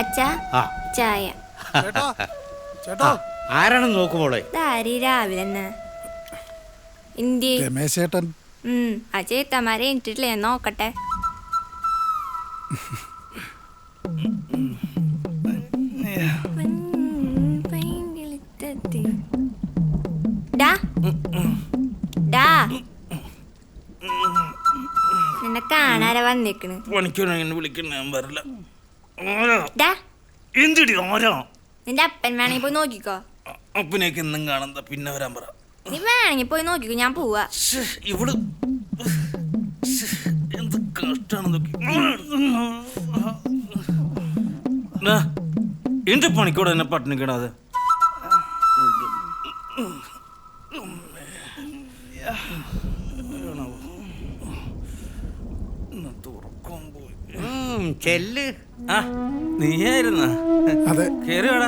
അച്ഛാ ആ ചായ. ചേട്ടാ ചേട്ടാ ആരാണെന്ന് നോക്കുമോളെ. ഇതാരി രാവിലെ തന്നെ ഇന്ത്യ. രമേശ് ചേട്ടൻ. ആ ചേത്തമാരെ ഇട്ടിട്ടില്ലേ നോക്കട്ടെ. ഡാ ഡാ നിന്നെ കാണാരാ വന്നേക്കണ്. പണിക്കോനെ വിളിക്കണ ഞാൻ വരില്ല. ഡാ എന്തിടി ആരാ? നിന്റെ അപ്പൻ വേണമെങ്കിൽ പോയി നോക്കിക്കോ. അപ്പനേക്ക് എന്നും കാണുന്ന പിന്നെ വരാൻ പറ. നീ വേണമെങ്കിൽ പോയി നോക്കിക്കോ, ഞാൻ പോവാ. ഇവള് എന്ത് കഷ്ടാണ് നോക്കി. എന്റെ പണിക്കോടെ എന്നെ പട്ടിണി കിടാതെ. ചെല്ല്. നീയായിരുന്ന അതെ. കേറിയാടാ.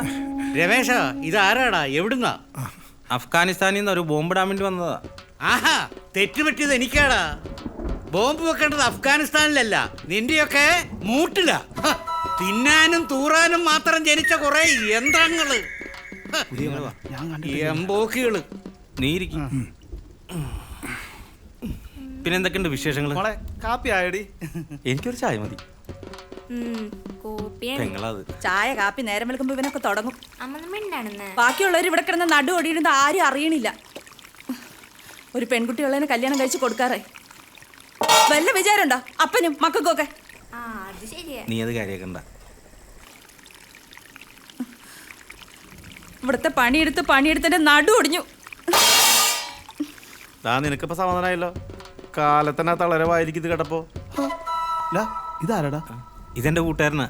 രമേശ, ഇതാരാടാ? എവിടുന്നാ? അഫ്ഗാനിസ്ഥാനിൽ നിന്ന് ഒരു ബോംബിടാൻ വേണ്ടി വന്നതാ. ആഹാ, തെറ്റുപറ്റിയത് എനിക്കാടാ. ബോംബ് വെക്കേണ്ടത് അഫ്ഗാനിസ്ഥാനിലല്ല, നിന്റെയൊക്കെ മൂട്ടില. തിന്നാനും തൂറാനും മാത്രം ജനിച്ച കുറെ യന്ത്രങ്ങള്, എംബോക്കികള്. നീ ഇരിക്കും. പിന്നെന്തൊക്കെയുണ്ട് വിശേഷങ്ങള്? കാപ്പി ആയടി. എനിക്കൊരു ചായ മതി. കോപ്പിയാണ്. ചായ കാപ്പി നേരം വിളിക്കുമ്പോ ഇവനൊക്കെ തുടങ്ങും. അമ്മ ബാക്കിയുള്ളവർ ഇവിടെ കിടന്ന് നടു ഒടിയിരുന്നത് ആരും അറിയണില്ല. ഒരു പെൺകുട്ടിയുള്ളതിന് കല്യാണം കഴിച്ച് കൊടുക്കാറേ. വല്ല വിചാരമുണ്ടോ അപ്പനും മക്കൾക്കൊക്കെ? നീ അത് കാര്യാക്കണ്ട. ഇവിടുത്തെ പണിയെടുത്തിന്റെ നടു ഒടിഞ്ഞു. നിനക്കിപ്പോ സമാധാനമായല്ലോ. കാലത്തന്നെ തളരവായിരിക്കും ഇത് കേട്ടപ്പോ. ഇതാരടാ? ഇതെന്റെ കൂട്ടുകാരനാ.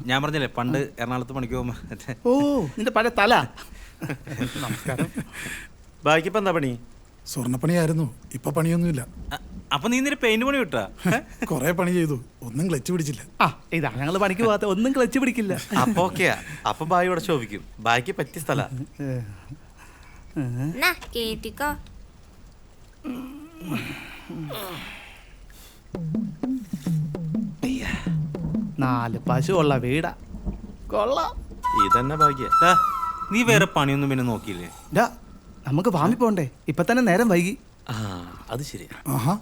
ഞാൻ പറഞ്ഞില്ലേ പണ്ട് എറണാകുളത്ത് പണിക്ക് പോകുമ്പോ. ഓ, നിന്റെ പഴയ തല. നമസ്കാരം. ബാക്കിപ്പോ എന്താ പണി? സ്വർണ്ണപ്പണിയായിരുന്നു, ഇപ്പൊ പണിയൊന്നുമില്ല. അപ്പൊ നീ ഇന്നലെ പെയിന്റ് പണി വിട്ടാ? കൊറേ പണി ചെയ്തു, ഒന്നും ക്ലച്ച് പിടിച്ചില്ല. ഇതാ ഞങ്ങള് പണിക്ക് പോകാത്ത, ഒന്നും ക്ലച്ച് പിടിക്കില്ല. അപ്പൊ ഓക്കെയാ. അപ്പൊ ബായി ഇവിടെ ശോഭിക്കും. ബാക്കി പറ്റിയ സ്ഥല. കേട്ടിക്കോ. 4 പശുവുള്ള വീടാ. കൊള്ളാം. ഇതന്നെ ഭാഗ്യ. നീ വേറെ പണിയൊന്നും പിന്നെ നോക്കിയില്ലേ? നമുക്ക് ഫാമിൽ പോണ്ടേ? ഇപ്പൊ തന്നെ നേരം വൈകി. അത് ശരിയാ. ആഹാ,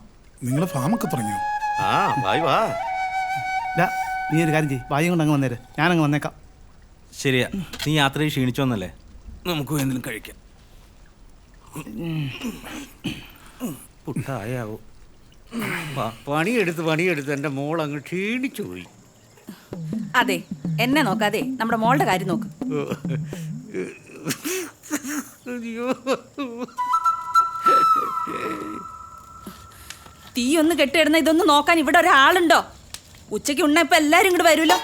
നിങ്ങള് ഫാമൊക്കെ പറഞ്ഞു. വാ. നീ ഒരു കാര്യം ചെയ്യ്, വായും കൊണ്ട് അങ്ങ് വന്നേര്, ഞാനങ്ങ് വന്നേക്കാം. ശരിയാ. നീ യാത്രയിൽ ക്ഷീണിച്ചു വന്നല്ലേ, നമുക്ക് എന്തെങ്കിലും കഴിക്കാം. പുട്ടായാവോ? പണിയെടുത്ത് എൻ്റെ മോൾ അങ്ങ് ക്ഷീണിച്ചു പോയി. അതെ, എന്നെ നോക്കാതെ നമ്മുടെ മോളുടെ കാര്യം നോക്ക്. തീ ഒന്ന് കെട്ടിയിടുന്ന ഇതൊന്നും നോക്കാൻ ഇവിടെ ഒരാളുണ്ടോ? ഉച്ചയ്ക്ക് ഉണ്ണ ഇപ്പൊ എല്ലാരും ഇങ്ങോട്ട് വരുമല്ലോ.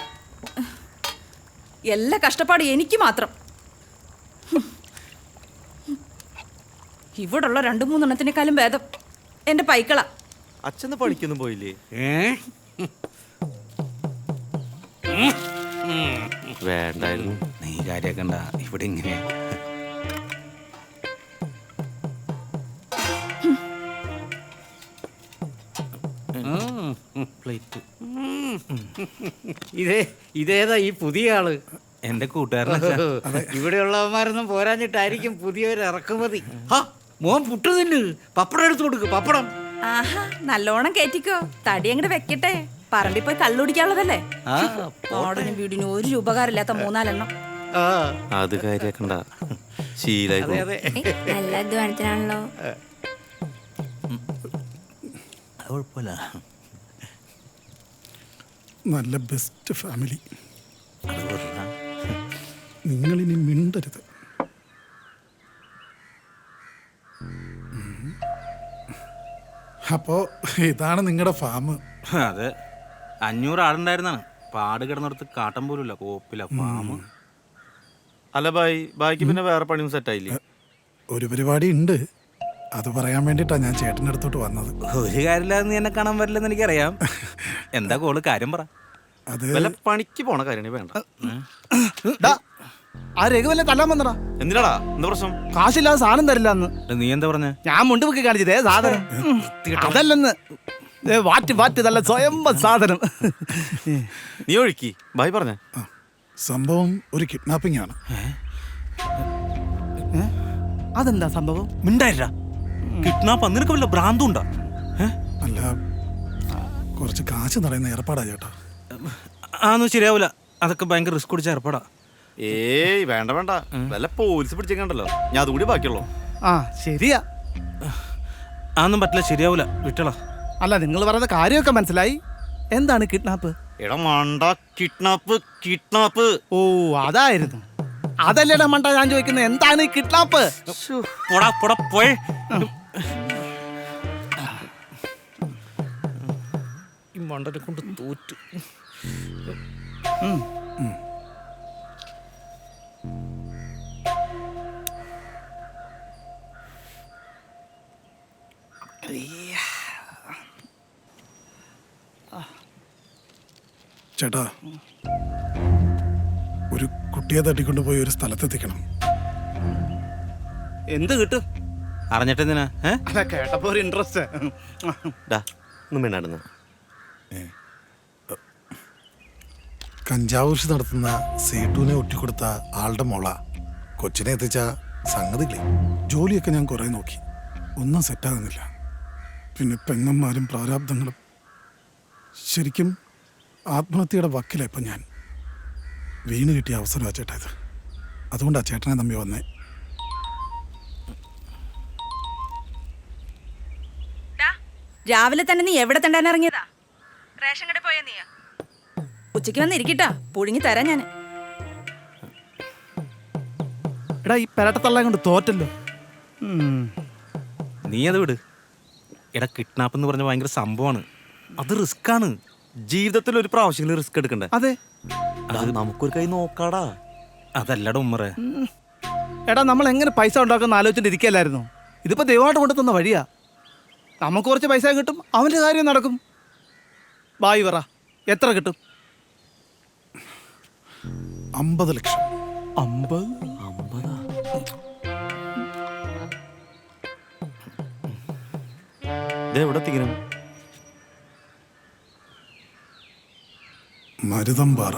എല്ലാ കഷ്ടപ്പാടും എനിക്ക് മാത്രം. ഇവിടുള്ള 2-3 എണ്ണത്തിനേക്കാളും ഭേദം എന്റെ പൈക്കള. അച്ഛന് പണിക്കൊന്നും പോയില്ലേ? വേണ്ടായിരുന്നു. നീ കാര്യാക്കണ്ട. ഇവിടെ ഇങ്ങനെയാ. ഇതേതാ ഈ പുതിയ ആള്? എന്റെ കൂട്ടുകാരനാ. ഇവിടെയുള്ളവന്മാരൊന്നും പോരാഞ്ഞിട്ടായിരിക്കും പുതിയൊരു ഇറക്കുമതി. മോൻ പുട്ട് തിന്ന്, പപ്പടം എടുത്തു കൊടുക്ക്. പപ്പടം ആഹാ, നല്ലോണം കേറ്റിക്കോ. തടി അങ്ങോട്ട് വെക്കട്ടെ. പറമ്പിൽ പോയി കള്ളുടിക്കാനുള്ളതല്ലേ. ഓടനും വീടിനും ഒരു ഉപകാരമില്ലാത്ത 3-4 എണ്ണം. അത് കാര്യാക്കണ്ട. ശീലായി. നല്ല അധ്വാനത്തിനാണല്ലോ. കുഴപ്പമില്ല. നല്ല ബെസ്റ്റ് ഫാമിലി. നിങ്ങളിനി മിണ്ടരുത്. അപ്പോ ഇതാണ് നിങ്ങളുടെ ഫാം? അതെ. 500 ആടുണ്ടായിരുന്നാണ്. പാട് കിടന്നിടത്ത് കാട്ടം പോലുമില്ല. കോപ്പില്ല ഫാം. അല്ല ബാക്കി പിന്നെ വേറെ പണിയും സെറ്റായില്ലേ? ഒരു പരിപാടി ഉണ്ട്, അത് പറയാൻ വേണ്ടിട്ടാ ഞാൻ ചേട്ടൻ്റെ അടുത്തോട്ട് വന്നത്. ഒരു കാര്യമില്ലാതെ നീ എന്നെ കാണാൻ വരില്ലെന്ന് എനിക്കറിയാം. എന്താ കോള്? കാര്യം പറ. അത് വല്ല പണിക്ക് പോണ കാര്യം വേണ്ട. ആ രഘുവല്ലേ തല്ലാൻ വന്നടാ. എന്തിനാടാ? എന്താ പ്രശ്നം? കാശില്ലാതെ സാധനം തരില്ല എന്ന്. നീ എന്താ പറഞ്ഞ? ഞാൻ മുണ്ടുപൊക്കി കാണിച്ചതേ സാധനം അതല്ലെന്ന്. വാറ്റ് നല്ല സ്വയം സാധനം. നീ ഒഴുക്കി ബായി പറഞ്ഞ. സംഭവം ഒരു കിഡ്നാപ്പിംഗ് ആണ്. അതെന്താ സംഭവം? മിണ്ടായില്ല. കിഡ്നാപ്പ് നിനക്ക് വല്ല ഭ്രാന്തുണ്ടാ? അല്ല, കുറച്ച് കാശ് നടയുന്ന ഏർപ്പാടാ ചേട്ടാ. അതൊന്നും ശരിയാവൂല. അതൊക്കെ ഭയങ്കര റിസ്ക് പിടിച്ച ഏർപ്പാടാ. ഏയ് വേണ്ട വേണ്ട, വല്ല പോലീസ് പിടിച്ചേക്കണ്ടല്ലോ. ഞാൻ അതുകൂടി ബാക്കിയുള്ളൂ. ആ ശരിയാ. അതൊന്നും പറ്റില്ല, ശരിയാവൂല, വിട്ടളാ. അല്ല, നിങ്ങൾ പറയുന്ന കാര്യമൊക്കെ മനസ്സിലായി. എന്താണ് കിഡ്നാപ്പ്? എടാ മണ്ട, കിഡ്നാപ്പ് കിഡ്നാപ്പ്. ഓ അതായിരുന്നു. അതല്ലേടാ മണ്ട ഞാൻ ചോദിക്കുന്നത്, എന്താണ് ഈ കിഡ്നാപ്പ്? പോടാ പോടാ പോയേ. ഈ മണ്ടനെ കൊണ്ട് തോറ്റു. ചേട്ടാ, ഒരു കുട്ടിയെ തട്ടിക്കൊണ്ടുപോയി ഒരു സ്ഥലത്തെത്തിക്കണം. എന്ത് കിട്ടും? അറിഞ്ഞിട്ടെന്തിനാ? അല്ല, കേട്ടപ്പോ ഒരു ഇൻട്രസ്റ്റ്. ഡാ ഒന്നും വേണ്ടായിരുന്നു. കഞ്ചാവ് കൃഷി നടത്തുന്ന സേട്ടുവിനെ ഒറ്റിക്കൊടുത്ത ആളുടെ മോള കൊച്ചിനെ എത്തിച്ച സംഗതിയില്ലേ. ജോലിയൊക്കെ ഞാൻ കുറേ നോക്കി, ഒന്നും സെറ്റാകുന്നില്ല. പിന്നെ പെങ്ങന്മാരും പ്രാരാബ്ദങ്ങളും. ശരിക്കും ആത്മഹത്യയുടെ വക്കില ഇപ്പം ഞാൻ. വീണ് കിട്ടിയ അവസരമാണ് ചേട്ടാ ഇത്. അതുകൊണ്ടാണ് ചേട്ടനെ തമ്പി വന്നേ. രാവിലെ തന്നെ നീ എവിടെ തണ്ടാൻ ഇറങ്ങിയതാ? റേഷൻ കടയിൽ പോയാ നീയാ? ഉച്ചയ്ക്ക് വന്നിരിക്കട്ടാ, പുഴുങ്ങി തരാം ഞാൻ. എടാ, ഈ പെരട്ടത്തള്ളയും കൊണ്ട് തോറ്റല്ലോ. നീ അത് വിട്. എടാ, കിഡ്നാപ്പ് എന്ന് പറഞ്ഞ ഭയങ്കര സംഭവമാണ്. അത് റിസ്ക്കാണ്. ജീവിതത്തിൽ ഒരു പ്രാവശ്യം റിസ്ക് എടുക്കണ്ടേ? അതെ. നമുക്കൊരു കൈ നോക്കാടാ. അതല്ലടാ ഉമ്മറേ. എടാ, നമ്മൾ എങ്ങനെ പൈസ ഉണ്ടാക്കുന്ന ആലോചിച്ചിട്ട് ഇരിക്കല്ലായിരുന്നു. ഇതിപ്പോ ദൈവമായിട്ട് കൊണ്ടു തന്ന വഴിയാ. നമുക്ക് കുറച്ച് പൈസ കിട്ടും, അവന്റെ കാര്യം നടക്കും. ബായി പറ, എത്ര കിട്ടും? 50 ലക്ഷം. 50? എവിടെ എത്തിക്കണം? മരുതമ്പാറ.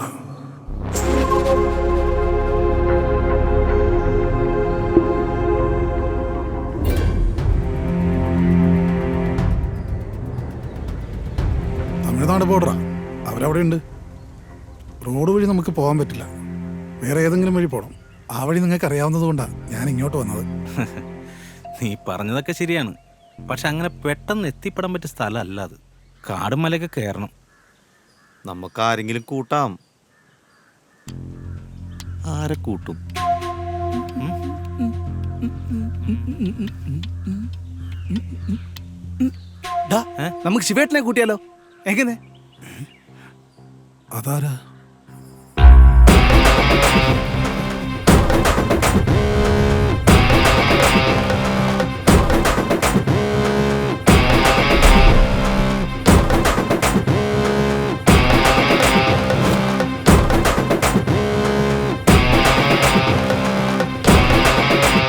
തമിഴ്നാട് ബോർഡറാ. അവരവിടെ ഉണ്ട്. റോഡ് വഴി നമുക്ക് പോകാൻ പറ്റില്ല, വേറെ ഏതെങ്കിലും വഴി പോകണം. ആ വഴി നിങ്ങൾക്ക് അറിയാവുന്നത് കൊണ്ടാണ് ഞാൻ ഇങ്ങോട്ട് വന്നത്. നീ പറഞ്ഞതൊക്കെ ശരിയാണ്. പക്ഷെ അങ്ങനെ പെട്ടെന്ന് എത്തിപ്പെടാൻ പറ്റിയ സ്ഥലമല്ല അത്. കാടും മലയൊക്കെ കയറണം. നമുക്ക് ആരെങ്കിലും കൂട്ടാം. ആരെ കൂട്ടും? നമുക്ക് ശിവേട്ടനെ കൂട്ടിയാലോ? എങ്ങനെ? അതാരാ?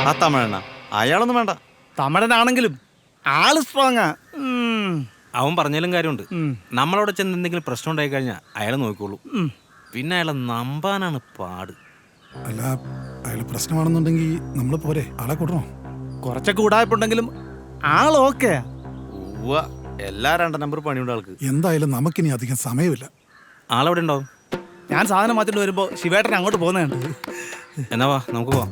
ആ തമിഴണ്ണ, അയാളൊന്നും വേണ്ട. തമിഴനാണെങ്കിലും ആള് സ്ട്രോങ്ങാ. അവൻ പറഞ്ഞാലും കാര്യമുണ്ട്. നമ്മളവിടെ ചെന്ന് എന്തെങ്കിലും പ്രശ്നം ഉണ്ടായി കഴിഞ്ഞാൽ അയാൾ നോക്കിക്കോളൂ. പിന്നെ അയാളെ നമ്പാനാണ് പാട്. അല്ല, അയാൾ പ്രശ്നമാണെന്നുണ്ടെങ്കിൽ നമ്മൾ പോരെ, ആളെ കൂട്ടണോ? കുറച്ചൊക്കെ ഉടായ്പുണ്ടെങ്കിലും ആൾ ഓക്കെ. എല്ലാ 2 നമ്പർ പണിയുണ്ട് ആൾക്ക്. എന്തായാലും നമുക്കിനി അധികം സമയമില്ല. ആളെവിടെ ഉണ്ടാവും? ഞാൻ സാധനം മാറ്റിട്ട് വരുമ്പോ ശിവേട്ടൻ അങ്ങോട്ട് പോകുന്നുണ്ട്. എന്നാ വാ, നമുക്ക് പോവാം.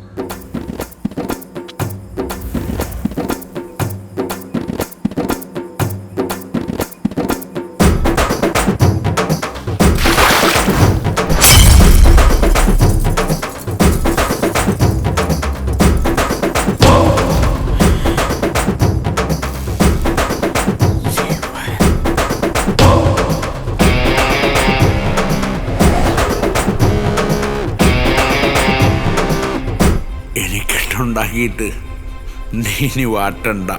എനിക്കിട്ടുണ്ടാക്കിയിട്ട് നീ ഇനി വാട്ടണ്ട.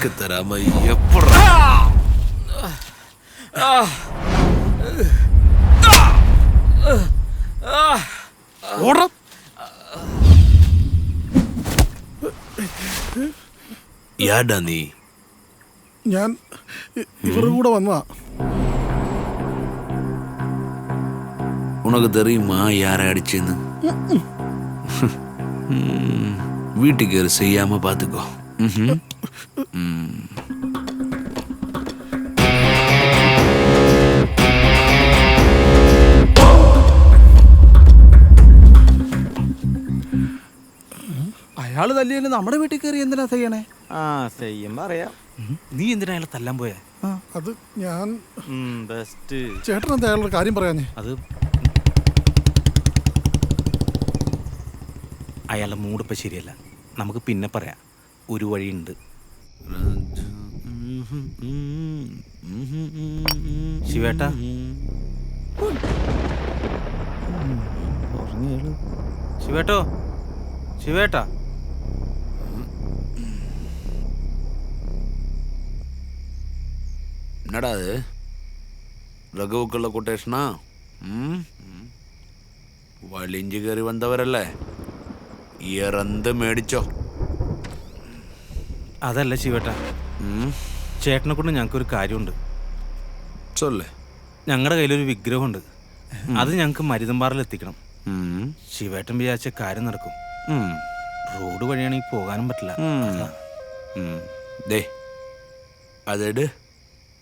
നിനക്ക് തരാമ എപ്പോഴാ ഓടാ. யாடா நீ ഞാൻ ഇവരുടെ കൂടെ വന്നതാ. உனக்கு தெரியுமா யாரை அடிச்சேன்னு வீட்டுக்கு ஒரு செய்யாம பாத்துக்கோ. അയാള് തല്ലിയല്ലേ നമ്മുടെ വീട്ടിൽ കയറി എന്തിനാ ചെയ്യണേ? ആ ചെയ്യുമ്പോ അറിയാം. നീ എന്തിനാ അയാളെ തല്ലാൻ പോയെ? അത് ഞാൻ ബെസ്റ്റ്. ചേട്ടൻ എന്താ അയാളുടെ കാര്യം പറയാഞ്ഞേ? അത് അയാളുടെ മൂടിപ്പോൾ ശരിയല്ല. നമുക്ക് പിന്നെ പറയാം. ഒരു വഴിയുണ്ട്. ശിവേട്ടാ, ശിവേട്ടോ, ശിവേട്ടാ. என்னடா அது ரகுவுக்குள்ள கொட்டேஷனா? വലിഞ്ചു കയറി വന്നവരല്ലേ, ഇറന്ത് മേടിച്ചോ. അതല്ല ശിവേട്ടാ, ചേട്ടനെ കൊണ്ട് ഞങ്ങൾക്കൊരു കാര്യമുണ്ട്. ചൊല്ലേ. ഞങ്ങളുടെ കയ്യിലൊരു വിഗ്രഹമുണ്ട്. അത് ഞങ്ങൾക്ക് മരുതമ്പാറിൽ എത്തിക്കണം. ശിവേട്ടൻ വിചാരിച്ച കാര്യം നടക്കും. റോഡ് വഴിയാണെങ്കിൽ പോകാനും പറ്റില്ല. ദേ അതെട്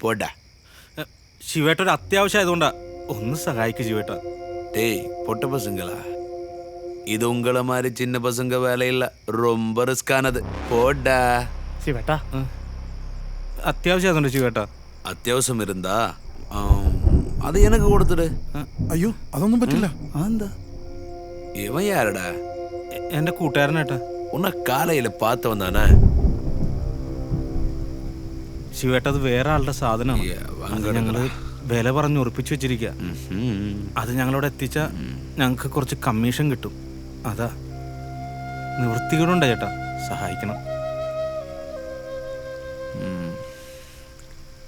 പോടാ. ശിവേട്ട ഒരു അത്യാവശ്യം ആയതുകൊണ്ടാ. ഒന്ന് സഹായിക്കും ശിവേട്ട. டேய் பொட்ட பசங்களா, இது உங்கள மாதிரி சின்ன பசங்க வேலையில்ல, ரொம்ப ரிஸ்கானது. போடா. ശിവേട്ടാ, അത്യാവശ്യം ആയതുകൊണ്ട് ശിവേട്ട. അത്യാവശ്യം இருந்தா അത് எனக்கு കൊടുത്തിട്. അയ്യോ അതൊന്നും പറ്റില്ല. എന്താ? ഇവൻ யாரடா? എൻ്റെ കൂട്ടുകാരനേട്ടാ. ഉന്ന കാലയില് പാത്തവൻ താനേ. ശിവേട്ട, അത് വേറെ ആളുടെ സാധനമാണ്. ഞങ്ങള് വില പറഞ്ഞ് ഉറപ്പിച്ചു വെച്ചിരിക്കുക. അത് ഞങ്ങളവിടെ എത്തിച്ചാൽ ഞങ്ങൾക്ക് കുറച്ച് കമ്മീഷൻ കിട്ടും. അതാ നിവൃത്തികളുണ്ട് ചേട്ടാ, സഹായിക്കണം.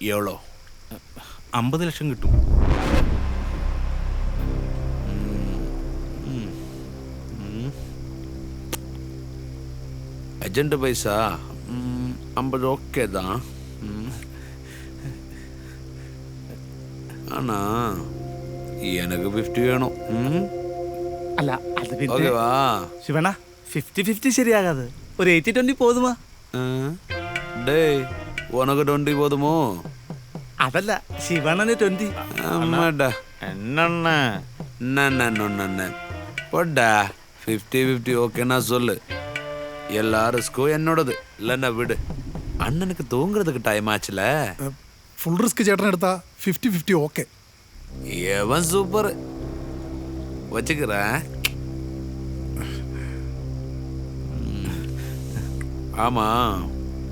എവ്വളോ? 50 ലക്ഷം കിട്ടും. ஏஜென்ட் பைசா 50 ஓகே தான். ஆனா எனக்கு 50 வேணும். അല്ല അത് പിന്നെ ஓகேவா? ശിവണ 50-50 ശരിയാകാതെ ഒരു 80-20 പോതുമാ? டேய் உனக்கு 20 போதுமோ? അതല്ല, ശിവണന് 20. ஆமாடா. എണ്ണെണ്ണ என்ன போடா. 50-50 ஓகேன்னா சொல்லு. எல்லா ரிஸ்க்கும் என்னோடது, இல்லைன்னா விடு. அண்ணனுக்கு தூங்குறதுக்கு டைம் ஆச்சுல. ഫുൾ റിസ്ക് ചേട്ടൻ എടുത്താ 50-50 ഓക്കെ. எவன் சூப்பர் வச்சுக்கிறேன். ஆமா,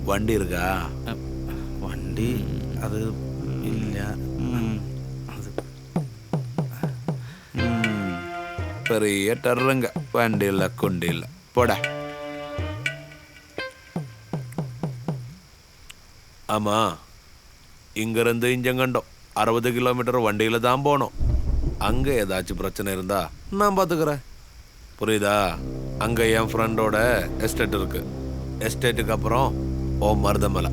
வண்டி இருக்கா? വണ്ടി അത് ഇല്ല. അത് பெரிய டர்றங்க. வண்டி இல்லை கொண்டி இல்லை. போடா. ஆமா, இங்கிருந்து இஞ்சங்கண்டம் 60 கிலோமீட்டர் வண்டியில தான் போனோம். அங்க ஏதாச்சும் பிரச்சனை இருந்தா நான் பாத்துக்கிறேன். புரியுதா? அங்க என் ஃப்ரெண்டோட எஸ்டேட் இருக்கு. எஸ்டேட்டுக்கு அப்புறம் ஓ மருதமலை.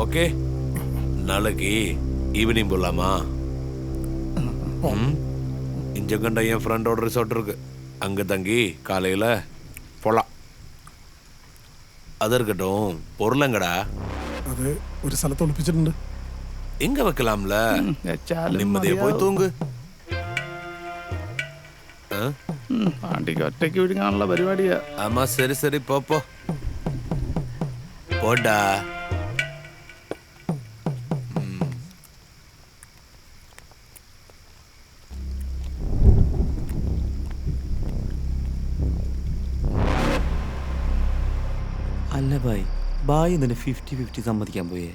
ஓகே, நாளைக்கு ஈவினிங் போலாமா? இஞ்சங்கண்டம் என் ஃப்ரெண்டோட ரிசார்ட் இருக்கு. அங்க தங்கி காலையில போலாம். அது இருக்கட்டும், பொருளங்கடா? അത് ഒരു സ്ഥലത്ത് ഒളിപ്പിച്ചിട്ടുണ്ട്. எங்க வைக்கலாம்ல? വെച്ചാലും நிம்மதியா போய் தூங்கு. ആണ്ടിക്ക് ഒറ്റയ്ക്ക് വിഴുങ്ങാനുള്ള പരിപാടിയാ. ஆமா, சரி சரி, போ போடா. അല്ല ബായി ഇതിന് 50-50 സമ്മതിക്കാൻ പോയേ?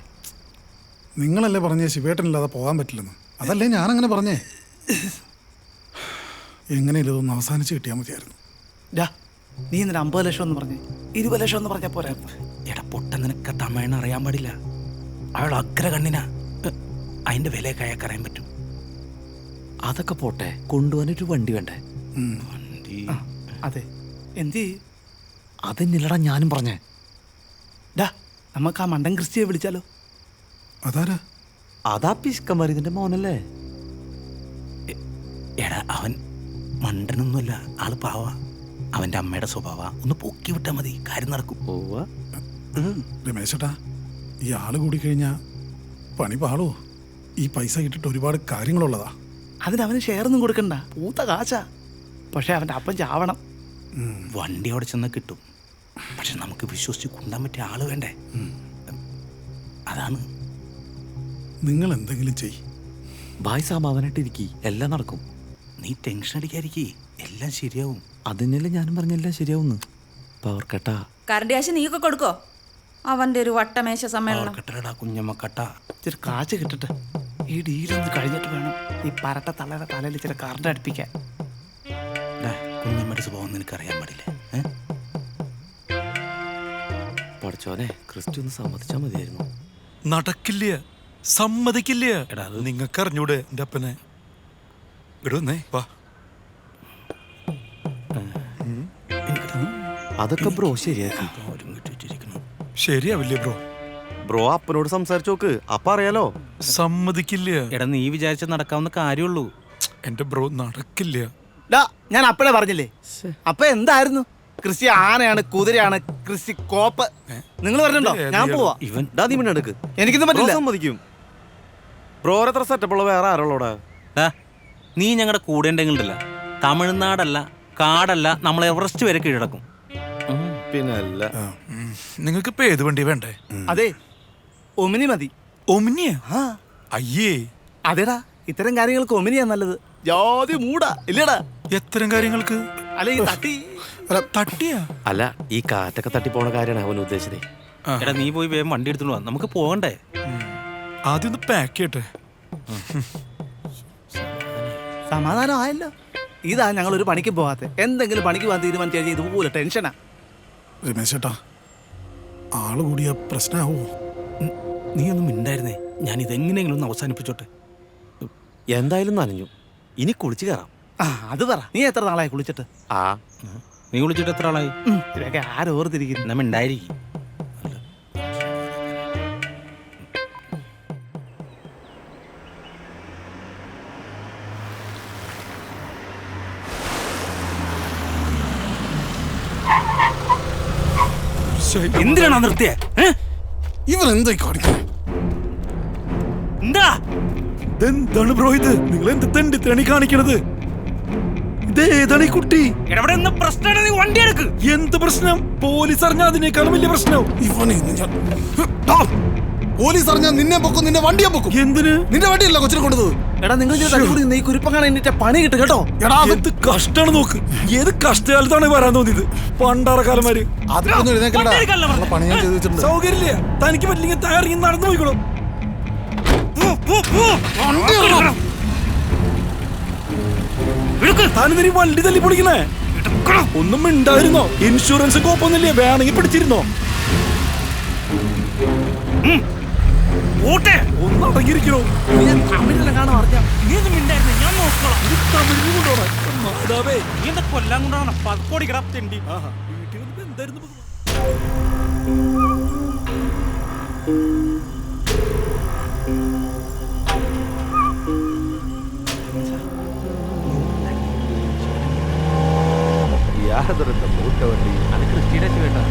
നിങ്ങളല്ലേ പറഞ്ഞേ ശിവേട്ടനില്ലാതെ പോകാൻ പറ്റില്ലെന്ന്? അതല്ലേ ഞാനങ്ങനെ പറഞ്ഞേ. എങ്ങനെയല്ല ഇതൊന്ന് അവസാനിച്ച് കിട്ടിയാൽ മതിയായിരുന്നു. നീ എന്തിനാ 50 ലക്ഷം എന്ന് പറഞ്ഞേ? 20 ലക്ഷം എന്ന് പറഞ്ഞാൽ പോരായിരുന്നു? എടാ പൊട്ട നിനക്ക് തമിഴ്ന അറിയാൻ പാടില്ല. അവൾ അഗ്ര കണ്ണിനാ. അതിന്റെ വിലയൊക്കെ അയാൾക്ക് അറിയാൻ പറ്റും. അതൊക്കെ പോട്ടെ, കൊണ്ടുപോകാനൊരു വണ്ടി വേണ്ടേ? വണ്ടി അതെ, എന്ത് അതെന്നില്ലടാ ഞാനും പറഞ്ഞേ. ഡാ നമുക്ക് ആ മണ്ടൻ ക്രിസ്റ്റിയെ വിളിച്ചാലോ? അതാരാ? അതാ പിസ്കന്മാർ, ഇതിന്റെ മോനല്ലേ? എടാ അവൻ മണ്ടനൊന്നുമല്ല, ആള് പാവ. അവന്റെ അമ്മയുടെ സ്വഭാവ ഒന്ന് പൊക്കി വിട്ടാൽ മതി, കാര്യം നടക്കും. രമേശേട്ടാ, ഈ ആള് കൂടി കഴിഞ്ഞാ പണി പാളോ? ഈ പൈസ കിട്ടിട്ട് ഒരുപാട് കാര്യങ്ങളുള്ളതാ. അതിനവന് ഷെയറൊന്നും കൊടുക്കണ്ട, പൂത്ത കാശാ. പക്ഷെ അവന്റെ അപ്പം ചാവണം. വണ്ടി അവിടെ ചെന്ന് കിട്ടും, പക്ഷെ നമുക്ക് വിശ്വസിച്ച് കൊണ്ടാൻ പറ്റിയ ആള് വേണ്ടേ? അതാണ്. നിങ്ങൾ എന്തെങ്കിലും ചെയ്. ബായ് സാമാവനായിട്ട് ഇരിക്കി, എല്ലാം നടക്കും. നീ ടെൻഷൻ അടിക്കാതിരിക്കേ, എല്ലാം ശരിയാവും. അതിനല്ലേ ഞാനും പറഞ്ഞെല്ലാം ശരിയാവുന്നു. പവർ കട്ടാ. കറണ്ട് കാശ് നീയൊക്കെ കൊടുക്കോ? അവന്റെ ഒരു വട്ടമേശ സമ്മേളനം. കട്ടടാ കുഞ്ഞമ്മ കട്ട. ഇച്ചിരി കാശ് കിട്ടട്ടെ. ഈ ഡീലൊന്ന് കഴിഞ്ഞിട്ട് വേണം ഈ പരട്ട തലയുടെ തലയിൽ ഇച്ചിരി കറണ്ട് അടുപ്പിക്കാൻ. കുഞ്ഞമ്മയുടെ സ്വഭാവം നിനക്ക് അറിയാൻ പാടില്ലേ? പഠിച്ചോനെ, ക്രിസ്റ്റി ഒന്ന് സമ്മതിച്ചാ മതിയായിരുന്നു. നടക്കില്ല, സമ്മതിക്കില്ല. എടാ, അത് നിങ്ങൾക്ക് അറിഞ്ഞൂടെ എന്റെ അപ്പനെ? ഇടുന്നേ വാ. അതൊക്കെ ബ്രോ ശരിയാക്കി. ശരിയാവില്ലേ ബ്രോ? ബ്രോ അപ്പനോട് സംസാരിച്ചു നോക്ക്, അപ്പ അറിയാലോ. സമ്മതിക്കില്ല. എടാ നീ വിചാരിച്ച നടക്കാവുന്ന കാര്യമുള്ളൂ. എന്റെ ബ്രോ നടക്കില്ല. ഡാ ഞാൻ അപ്പഴേ പറഞ്ഞില്ലേ, അപ്പൊ എന്തായിരുന്നു? ക്രിസ്റ്റി ആനയാണ്, കുതിരയാണ്, ക്രിസ്റ്റി കോപ്പ്. നിങ്ങൾ പറഞ്ഞിട്ടുണ്ടോ? ഞാൻ പോവാ. ഇവൻ നീ പിന്നെ എടുക്ക്. എനിക്കൊന്നും ബ്രോ പറ്റില്ല. സമ്മതിക്കും. ബ്രോ എത്ര സെറ്റപ്പുള്ള വേറെ ആരുള്ളൂടെ? നീ ഞങ്ങളുടെ കൂടെ ഉണ്ടെങ്കിലല്ല, തമിഴ്നാടല്ല കാടല്ല, നമ്മൾ എവറസ്റ്റ് വരെ കീഴടക്കും. പിന്നെ അല്ല. നിങ്ങൾക്ക് ഇപ്പൊ ഏത് വണ്ടി വേണ്ടേ? അതെ, ഒമിനി മതി. ഒമിനിയ? ആ അയ്യേ, അതെടാ, ഇത്തരം കാര്യങ്ങൾക്ക് ഒമിനിയാ നല്ലത്. ജാതി മൂടാ ഇല്ലടാ. എത്തരം കാര്യങ്ങൾക്ക്? അല്ല ഈ തട്ടി തട്ടിയാ? അല്ല, ഈ കാറ്റൊക്കെ തട്ടി പോണ കാര്യമാണ് അവൻ ഉദ്ദേശിച്ചത്. എടാ നീ പോയി വേഗം വണ്ടി എടുത്തോണ്ട് വാ, നമുക്ക് പോകണ്ടേ? ആദ്യം ഒന്ന് പാക്ക് ചെയ്യട്ടെ. സമാധാനം ആയല്ലോ. ഇതാ ഞങ്ങൾ ഒരു പണിക്ക് പോകാത്ത. എന്തെങ്കിലും പണിക്ക് പോകാൻ തീരുമാനിച്ചു കഴിഞ്ഞാൽ ഇതുപോലെ ടെൻഷനാ. രമേശേട്ടാ, ആള് കൂടിയ പ്രശ്നമാവോ? നീ ഒന്നും മിണ്ടായിരുന്നേ, ഞാൻ ഇതെങ്ങനെയെങ്കിലും ഒന്ന് അവസാനിപ്പിച്ചോട്ടെ. എന്തായാലും നനഞ്ഞു, ഇനി കുളിച്ചു കയറാം. ആ അത് പറ, നീ എത്ര നാളായി കുളിച്ചിട്ട്? ആ നീ വിളിച്ചിട്ട് എത്ര ആളായി? ഇതൊക്കെ ആരോർത്തിരിക്കുന്നു. നമ്മ ഉണ്ടായിരിക്കും. എന്തിനാണ് നിർത്തിയേ? ഇവർ എന്തായി കാണിക്കുന്നത്? എന്താ എന്താണ് ബ്രോ ഇത്? നിങ്ങൾ എന്ത് തെണ്ടി കാണിക്കണത്? ഇതേതാണ് ഈ കുട്ടി? ഇവിടെ എന്താ പ്രശ്നം? നീ വണ്ടി എടുക്ക്. എന്ത് പ്രശ്നം? പോലീസ് അറിഞ്ഞാൽ അതിനേക്കാളും വലിയ പ്രശ്നം. പോലീസ് അറിഞ്ഞാൽ നിന്നെ പൊക്കും, നിന്നെ വണ്ടിയെ പൊക്കും. എന്തിന്? നിന്റെ വണ്ടിയല്ല കൊച്ചിനെ കൊണ്ടത്. എടാ നിങ്ങൾ തട്ടിക്കൂടി ഈ കുരുപ്പം കാണാൻ എന്നിട്ട് പണി കിട്ടും കേട്ടോ. എടാ എന്ത് കഷ്ടാണ് നോക്ക്. ഏത് കഷ്ടകാലത്താണ് വരാൻ തോന്നിയത്? പണ്ടാറക്കാലന്മാര്. അതൊന്നും എഴുന്നേക്കണ്ട. പണി ഞാൻ ചെയ്ത് വെച്ചിട്ടുണ്ട്. സൗകര്യമില്ല. തനിക്ക് പറ്റില്ലെങ്കിൽ തയ്യാറി നടന്നു പോയിക്കോളും. താനിതിന് വണ്ടി തല്ലി പൊളിക്കണേ. ഒന്നും ഉണ്ടായിരുന്നോ? ഇൻഷുറൻസ് കോപ്പൊന്നുമില്ലേ? വേണമെങ്കിൽ പിടിച്ചിരുന്നോ? ഒന്ന് അടങ്ങിയിരിക്കണോ? തമിഴിലെല്ലാം കാണാൻ അറിയാം. നീ ഒന്നും മിണ്ടായിരുന്നേ, ഞാൻ നോക്കണം. തമിഴിന് കൊണ്ടോടാ. മാതാവേ, നീ എന്താ കൊല്ലാൻ കൊണ്ടാണ് പക്കോടിക്കടാ തെണ്ടി. വീട്ടിൽ വന്നപ്പോ എന്തായിരുന്നു? യാതൊരു മൂട്ട വണ്ടി. അത് ക്രിസ്റ്റിയുടെ ചേട്ടാ.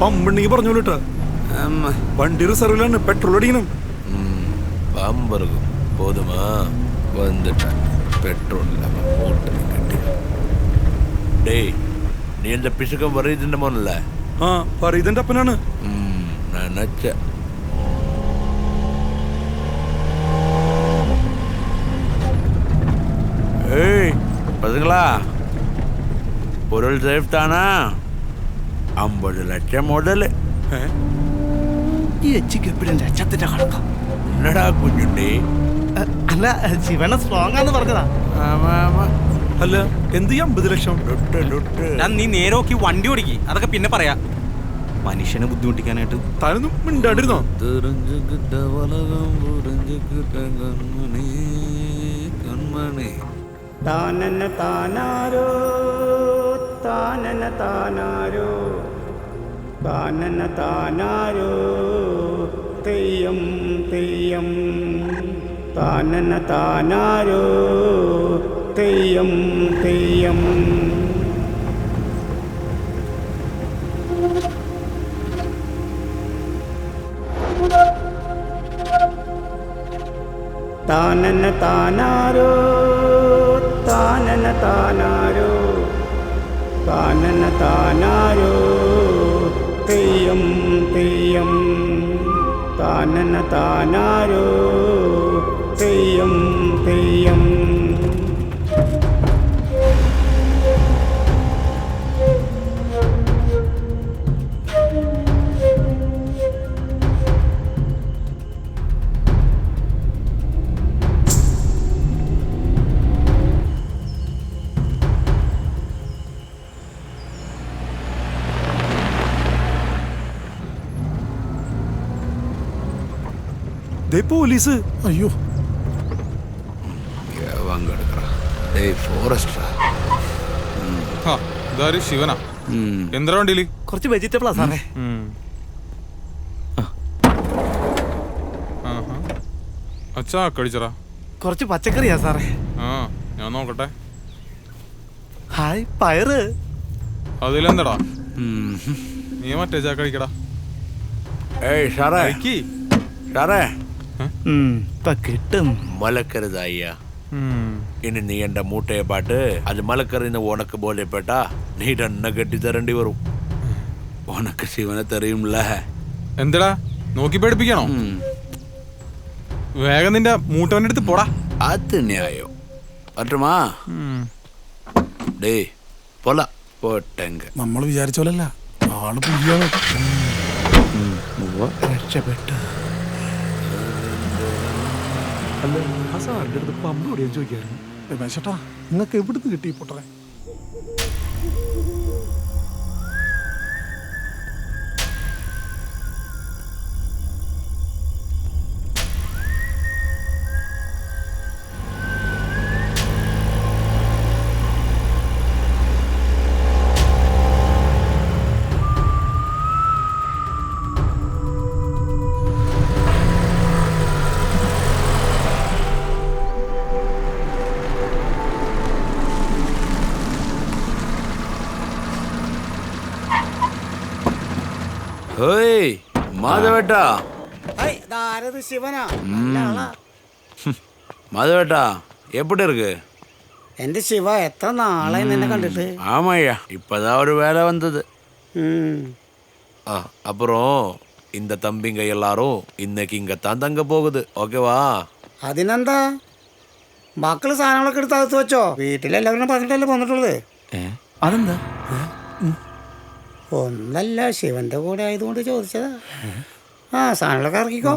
പമ്പുണ്ടെങ്കിൽ പറഞ്ഞോളൂ കേട്ടോ. വണ്ടി റിസർവിലാണ്, പെട്രോൾ അടിക്കണം. பம்பருக்கும் போதுமா? வந்துட்டேன். பெட்ரோல் இல்லாமல் மூட்டை கட்டி. டேய், நீ இந்த பிசுக்கம் வரையுதுன்ற മോനല്ലേ? ആ പറയതിന്റെ അപ്പനാണ്. நினச்ச ஏய் பசங்களா, பொருள் சேஃப் தானா? 50 ലക്ഷം മുതൽ. ഈ എച്ചിക്ക് എപ്പോഴും ലക്ഷത്തിന്റെ കണക്കാം. എന്നടാ കുഞ്ഞുണ്ടി? അല്ല ശിവന സ്ട്രോങ് ആന്ന് പറഞ്ഞതാ. ஆமா ஆமா, അല്ല എന്ത് 50 ലക്ഷം? നീ നേരെ നോക്കി വണ്ടി ഓടിക്കി, അതൊക്കെ പിന്നെ പറയാ. മനുഷ്യനെ ബുദ്ധിമുട്ടിക്കാനായിട്ട് താനൊന്നും മിണ്ടാണ്ടിരുന്നോ? താനന താനാരോ താനന താനാരോ താനന താനാരോ തെയ്യം തെയ്യം താനന താനാരോ തെയ്യം തെയ്യം. താനന താനാരോ താനന താനാരോ താനന താനാരോ തെയ്യം തെയ്യം താനന താനാരോ തെയ്യം തെയ്യം. ദേ പോലീസ്. അയ്യോ ഇതാര് ശിവനാ? എന്താ വണ്ടിയില്? കുറച്ച് വെജിറ്റബിളാ സാറേ. അച്ഛാ കഴിച്ചറാ. കുറച്ച് പച്ചക്കറിയാ സാറേ. ആ ഞാൻ നോക്കട്ടെ. ഹായ് പയറ്. അതിലെന്താടാ? നീ മറ്റേ ചാ കഴിക്കടാ. കഴിക്ക്. ഇപ്പൊ കിട്ടും. മലക്കരുത് അയ്യ. ഇനി നീ എന്റെ മൂട്ടയെ പാട്ട് അത് മലക്കറിന്ന് ഉണക്ക് ബോധ്യപ്പെട്ടാ നീ തന്നെ കെട്ടിത്തരേണ്ടി വരും. ഉണക്ക് ശിവനെ തെറിയുംല. എന്തടാ നോക്കി പേടിപ്പിക്കണോ? വേഗം നിന്റെ മൂട്ടവന്റെ അടുത്ത് പോടാ. അത് ന്യായം പറ്റുമാ? ഡേ പോല പോട്ടെങ്ക. നമ്മൾ വിചാരിച്ച പോലല്ല, ആള് പുലിയാണ്. രക്ഷപ്പെട്ടു. അല്ല ആ സാറിന്റെ അടുത്ത് പമ്പ് ഓടിയാൻ ചോദിക്കായിരുന്നു. രമേശേട്ടാ നിങ്ങൾക്ക് എവിടുന്ന് കിട്ടി ഈ പൊട്ടറെ? മാധവേട്ടാ, ശിവനാ? മാധവേട്ടാ எப்படி இருக்கு? എന്റെ ശിവ, എത്ര നാളായി നിന്നെ കണ്ടിട്ട്. ஆமாய்யா, இப்பதான் ஒரு வேலை வந்தது. அப்புறம் இந்த தம்பிங்க எல்லாரும் இன்னைக்கு இங்கத்தான் தங்க போகுது. ஓகேவா? അതിനെന്താ, മക്കള് സാധനങ്ങളൊക്കെ എടുത്ത് അകത്ത് വെച്ചോ. വീട്ടിലെല്ലാവരും പറഞ്ഞിട്ടല്ലേ പോന്നിട്ടുള്ളത്. അതെന്താ? ഒന്നല്ല, ശിവന്റെ കൂടെ ആയതുകൊണ്ട് ചോദിച്ചതാ. ആ സാധനങ്ങളൊക്കെ ഇറക്കിക്കോ.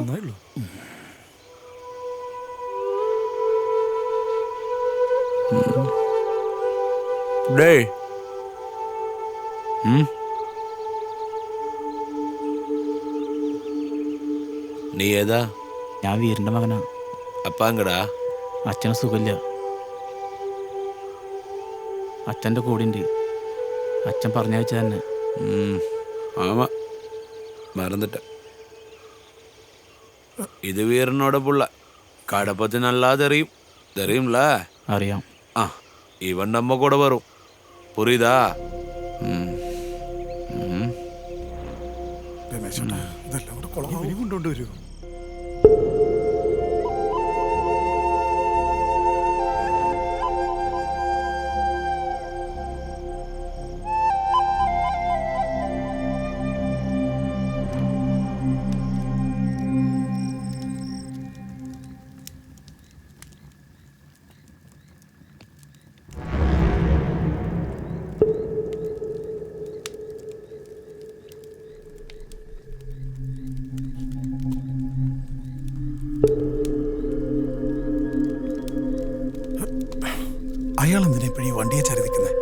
டேய் നീ ഏതാ? ഞാൻ വീരന്റെ മകനാ. അപ്പാങ്കടാ? അച്ഛന് സുഖമില്ല. അച്ഛൻ്റെ കൂടെയുണ്ട്. അച്ഛൻ പറഞ്ഞ വെച്ച തന്നെ. ஆமா மறந்துட்ட. இது வீரனோட புள்ள. கடை பத்தி நல்லா தெரியும்ல? അറിയാം. ഇവൻ നമ്മ കൂടെ വരും. പുരിയുതാ? രമേശേട്ടാ ഇതെല്ലാം കൂടെ കൊളമാവും. കൊണ്ടുവരൂ. അയാൾ എന്തിനാ ഇപ്പോഴും ഈ വണ്ടിയെ ചരിതിക്കുന്നത്?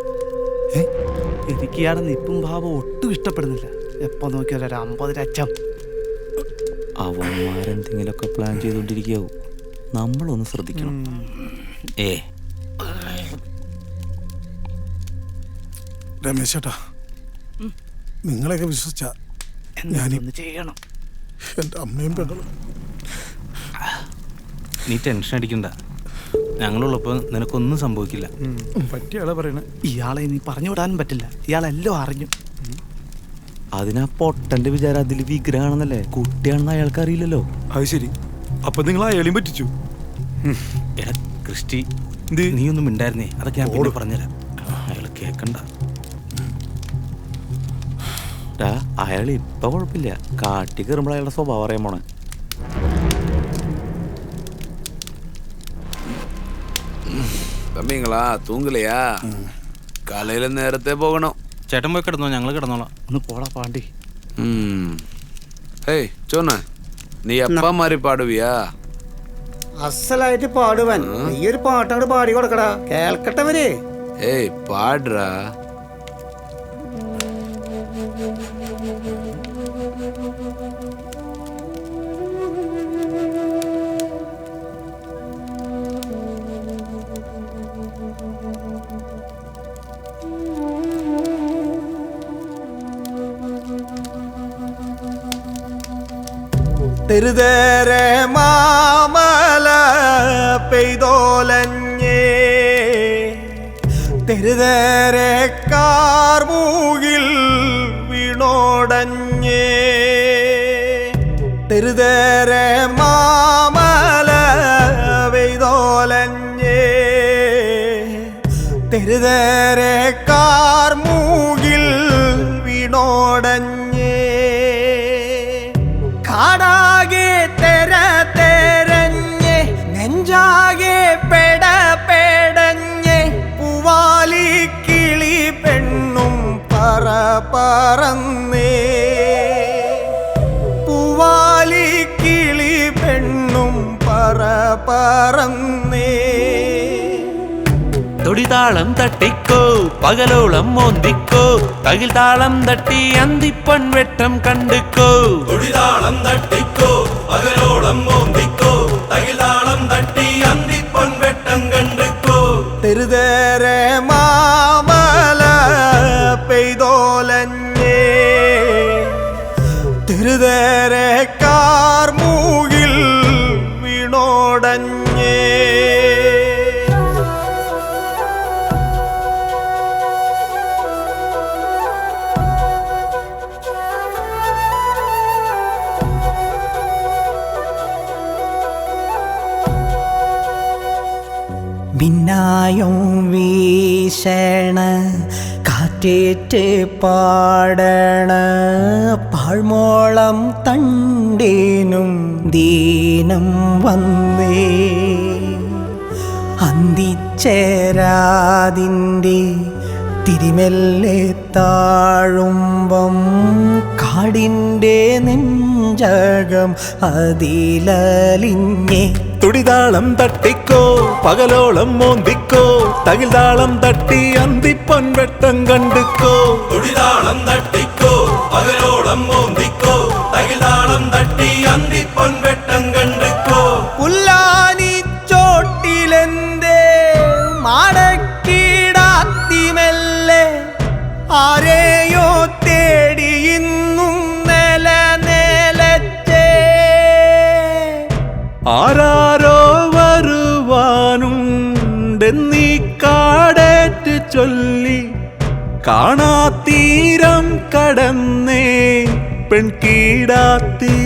എനിക്ക് ഇയാളെ നിപ്പും ഭാവം ഒട്ടും ഇഷ്ടപ്പെടുന്നില്ല. എപ്പോ നോക്കിയാലും ഒരു 50 ലക്ഷം. അവന്മാരെന്തെങ്കിലുമൊക്കെ പ്ലാൻ ചെയ്തുകൊണ്ടിരിക്കാവും. നമ്മളൊന്ന് ശ്രദ്ധിക്കണം. രമേശ് ചേട്ടാ, നിങ്ങളെയൊക്കെ വിശ്വസിച്ച ഞാനൊന്ന് ചെയ്യണം. എൻ്റെ അമ്മയും പെങ്ങളും. നീ ടെൻഷൻ അടിക്കണ്ട, ഞങ്ങളുള്ളപ്പോൾ നിനക്കൊന്നും സംഭവിക്കില്ല. പറ്റിയാളെ പറയണ. ഇയാളെ നീ പറഞ്ഞു വിടാനും പറ്റില്ല. ഇയാളെല്ലാം അറിഞ്ഞു. അതിനാ പൊട്ടന്റെ വിചാരം അതിൽ വിഗ്രഹാണെന്നല്ലേ, കുട്ടിയാണെന്ന് അയാൾക്ക് അറിയില്ലല്ലോ. അത് ശരി, അപ്പൊ നിങ്ങൾ അയാളെയും പറ്റിച്ചു. എടാ ക്രിസ്റ്റി, നീ ഒന്നും മിണ്ടായിരുന്നേ, അതൊക്കെ ഞാൻ പിന്നെ പറഞ്ഞുതരാം. അയാൾ കേക്കണ്ട. അയാൾ ഇപ്പൊ കുഴപ്പമില്ല, കാട്ടി കയറുമ്പോൾ അയാളുടെ സ്വഭാവം അറിയാൻ പോണേ. തമ്മിങ്ങളാ തൂങ്ങലയാ? കാലയില് നേരത്തെ പോകണം. ചേട്ടൻ പോയി കിടന്നോ, ഞങ്ങൾ കിടന്നോളാം. ഒന്ന് പോടാ പാണ്ടി. ഏയ് ചോന, നീ എപ്പാ മാറി പാടുവിയാ? അസലായിട്ട് പാടുവൻ. ഈ ഒരു പാട്ടങ്ങോട്ട് പാടി കൊടുക്കടാ, കേൾക്കട്ടവര്. ഏയ് പാടുറാ. തെരുതേരെ മാമല പെയ്തോലഞ്ഞേ, തെരുതേരെ കാർമൂകിൽ വീണോടഞ്ഞേ, തെരുതേരെ മാമല പെയ്തോലഞ്ഞേ, തെരുതേരെ കാർമൂകിൽ വീണോടഞ്ഞേ, കാടാകെ തെര തെരഞ്ഞ് നെഞ്ചാകെ പെട പെടഞ്ഞ് പൂവാലി കിളി പെണ്ണും പറ പറന്നേ, പൂവാലി കിളി പെണ്ണും പറ പറന്നേ. തൊടിതാളം തട്ടിക്കോ പകലോളം മോന്തിക്കോ, തകിൽ താളം തട്ടി അന്തിപ്പൺ വെട്ടം കണ്ടുക്കോ. തൊടിതാളം തട്ടിക്കോ പകലോളം മോന്തിക്കോ, തകിൽ താളം തട്ടി അന്തിപ്പൺ വെട്ടം കണ്ടുക്കോ. തെരുതേരെ മാമല പെയ്തോലഞ്ഞേ, തെരുതേരെ കാർമൂകിൽ വീണോടഞ്ഞേ. മിന്നായം വീശണ കാറ്റേറ്റ് പാടണ പാഴ്മോളം തണ്ടേനും ദീനം വന്നേ, അന്തിച്ചേരാതിൻ്റെ തിരിമെല്ലെ താഴുമ്പം കാടിൻ്റെ നെഞ്ചകം അതിലലിഞ്ഞേ. തുടിതാളം തട്ടിക്കോ പകലോളം മോന്തിക്കോ, തകിൽ താളം തട്ടി അന്തിപ്പൊൻ വെട്ടം കണ്ടുക്കോ. തൊടിതാളം തട്ടിക്കോ പകലോളം മോന്തിക്കോ, തകിൽ താളം തട്ടി അന്തിപ്പൊൻ വെട്ടം കണ്ടുക്കോ. പുല്ലാനി ചോട്ടിലെന്തേ മാടക്കിടാത്തിമെല്ലെ, ആരെയോ തേടി ഇന്നും നില നിലച്ചേ. ആരാരോ വരുവാനുണ്ടെന്നീ കാടേറ്റ് ചൊല്ലി, കാണാത്തീരം കടന്നേ പെൺകീടാത്തീ.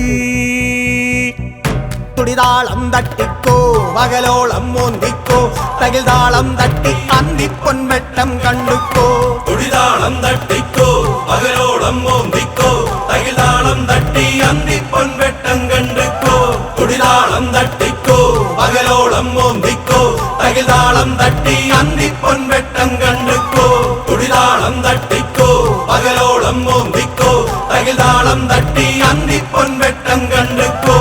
തുടിതാളം തട്ടിക്കോ പകലോളം മോന്തിക്കോ, തകിൽ താളം തട്ടി അന്തിപ്പൊൻ വെട്ടം കണ്ടുക്കോ. തൊടിതാളം തട്ടിക്കോ പകലോളം മോന്തിക്കോ, തകിൽ താളം തട്ടി അന്തിപ്പൊൻ വെട്ടം കണ്ടുക്കോ. തൊടിതാളം തട്ടിക്കോ പകലോളം മോന്തിക്കോ, തകിൽ താളം തട്ടി അന്തിപ്പൊൻ വെട്ടം കണ്ടുക്കോ. തൊടിതാളം തട്ടിക്കോ പകലോളം മോന്തിക്കോ, തകിൽ താളം തട്ടി അന്തിപ്പൊൻ വെട്ടം കണ്ടുക്കോ.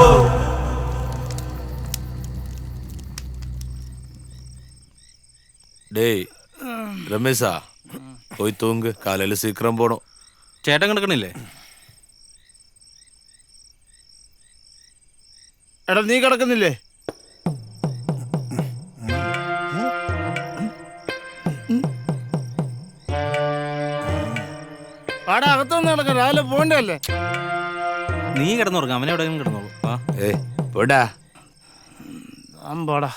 டேய் ரமேஷா போய் தூங்கு, காலையில சீக்கிரம் போனோம். ചേട്ടൻ കിടക്കണില്ലേ? എടാ നീ കിടക്കുന്നില്ലേ? ആടെ അകത്തൊന്നും കിടക്കാം, രാവിലെ പോണ്ടല്ലേ. നീ കിടന്നുറങ്ങാം, അവനെ എവിടെയെങ്കിലും കിടന്നോളൂ. ആ ஏய் போடா. അമ്പാടാ.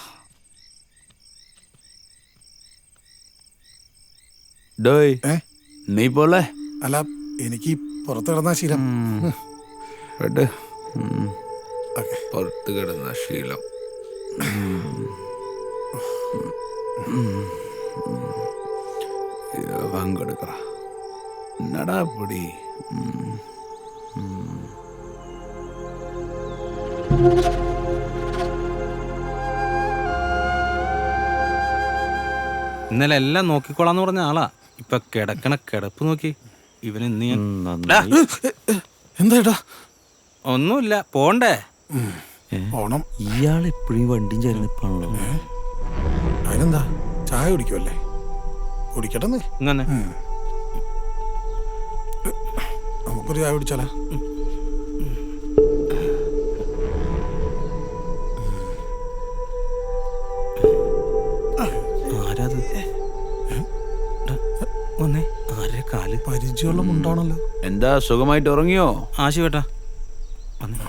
டேய் நீ போல അല്ല എനിക്ക് പുറത്ത് കിടന്ന ശീലം. കേട്ട് പുറത്ത് കിടന്ന ശീലം. പങ്കെടുക്കറ എന്നടാ പൊടി. ഇന്നലെ എല്ലാം നോക്കിക്കോളാന്ന് പറഞ്ഞ ആളാ. ഇപ്പൊ കിടക്കണ കിടപ്പ് നോക്കി. ഇവന് ഇന്ന് ഞാൻ എന്താ ഒന്നുമില്ല, പോണ്ടേ? ഓണം. ഇയാൾ എപ്പോഴും വണ്ടിയും ചേർന്നിപ്പാണല്ലോ. അതിനെന്താ, ചായ കുടിക്കുമല്ലേ? കുടിക്കട്ടെന്ന്. ഇങ്ങനെ നമുക്കൊരു ചായ കുടിച്ചാലോ? ആരാത്? വന്നേ, ആരെ കാല് പരിചയമുള്ള മുണ്ടാണല്ലോ. എന്താ സുഖമായിട്ട് ഉറങ്ങിയോ? ആശിവേട്ടാ വന്നേ.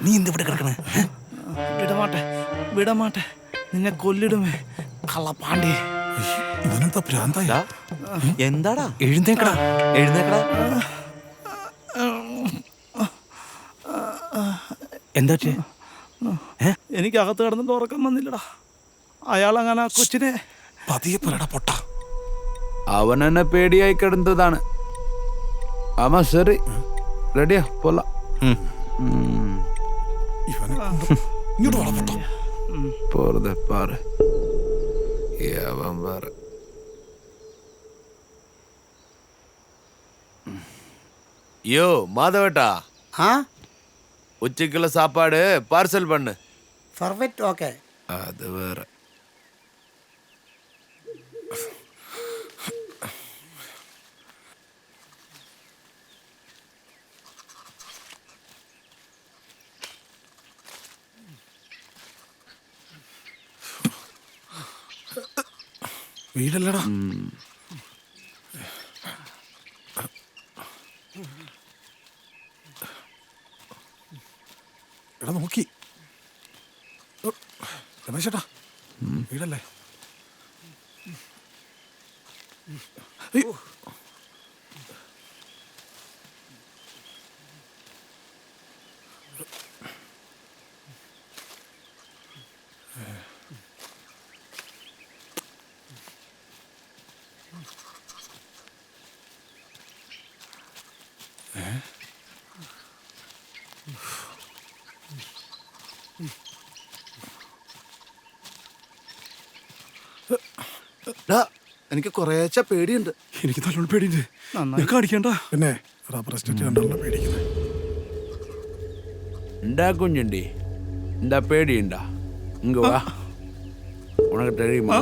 നീ എന്തിവിടെ കിടക്കണേ? വിടമാട്ടെ, വിടമാട്ടെ, നിന്നെ കൊല്ലിടുമേ കള്ളപ്പാണ്ടി. ഇവനെന്താ ഭ്രാന്തായ? എന്താടാ? എഴുന്നേക്കടാ, എഴുന്നേക്കടാ. എന്താ? എനിക്ക് അകത്ത് കിടന്നിട്ട് ഉറക്കം വന്നില്ലടാ. അയാളങ്ങനെ കൊച്ചിനെ പതിയെ പറയടാ പൊട്ട. അവൻ എന്നെ പേടിയായി കിടന്നതാണ്. ആമാ ശരി, റെഡിയാ പോല. പോറതെ പാറ് അവൻ പാറ്. யோ மாதவட்டா, உச்சிக்குள்ள சாப்பாடு பார்சல் பண்ணு. Perfect, okay. அது வேற. വീടല്ലടാ. എടാ നോക്കി രമേശേട്ടാ, വീടല്ലേ? അയ്യോ, എനിക്ക് കുറേശ്ശെ പേടിയുണ്ട്. എനിക്ക് നല്ലോണം പേടിയുണ്ട്. നിനക്ക് അടിക്കണ്ട. പിന്നെ റബ്ബർ എസ്റ്റേറ്റ് കണ്ടല്ലോ പേടിക്കുന്നത്. இந்தா குஞ்சுண்டி, இந்த பேடிண்டா, இங்க வா. உனக்கு தெரியுமா,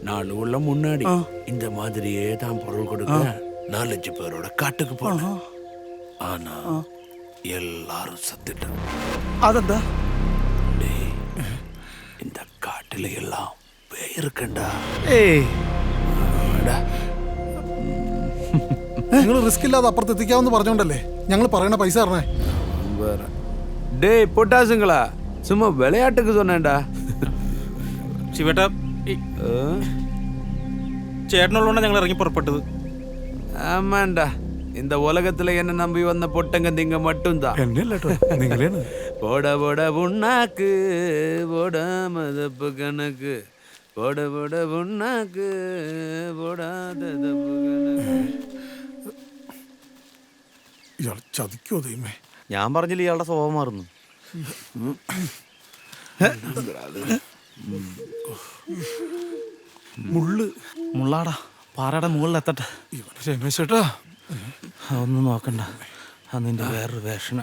4 உள்ள முன்னாடி இந்த மாதிரியே தான் பொருள் கொடுக்க 4-5 பேரோட காட்டுக்கு போனேன். ஆனா எல்லாரும் சத்துட்டாங்க. അതെന്താ? இந்த காட்டுல எல்லாம் പേരുക്കണ്ടാ. നിങ്ങൾ റിസ്ക് ഇല്ലാതെ അപ്പുറത്ത് എത്തിക്കാമെന്ന് പറഞ്ഞോണ്ടല്ലേ ഞങ്ങൾ പറയണ പൈസ തരണേ. டேய் பொட்டாசுங்களா, சும்மா விளையாட்டுக்கு சொன்னேன்டா. ശിവേട്ടാ, ചേട്ടനുള്ളതുകൊണ്ട് ഞങ്ങൾ ഇറങ്ങി പുറപ്പെട്ടത്. ஆமாண்டா, இந்த உலகத்துல என்ன நம்பி வந்த பொட்டங்க திங்க மட்டும்தான். போட போட புண்ணாக்கு போடாமதப்பு கணக்கு, போட போட புண்ணாக்கு போடாததப்பு கணக்கு. ഇയാൾ ചതിക്കോ ദൈവമേ? ഞാൻ പറഞ്ഞില്ല ഇയാളുടെ സ്വഭാവം മാറുന്നു. മുള്ളാടാ, പാറയുടെ മുകളിൽ എത്തട്ടെ. രമേശേട്ടാ, അതൊന്നും നോക്കണ്ട, അത് നിന്റെ വേറൊരു വേഷന.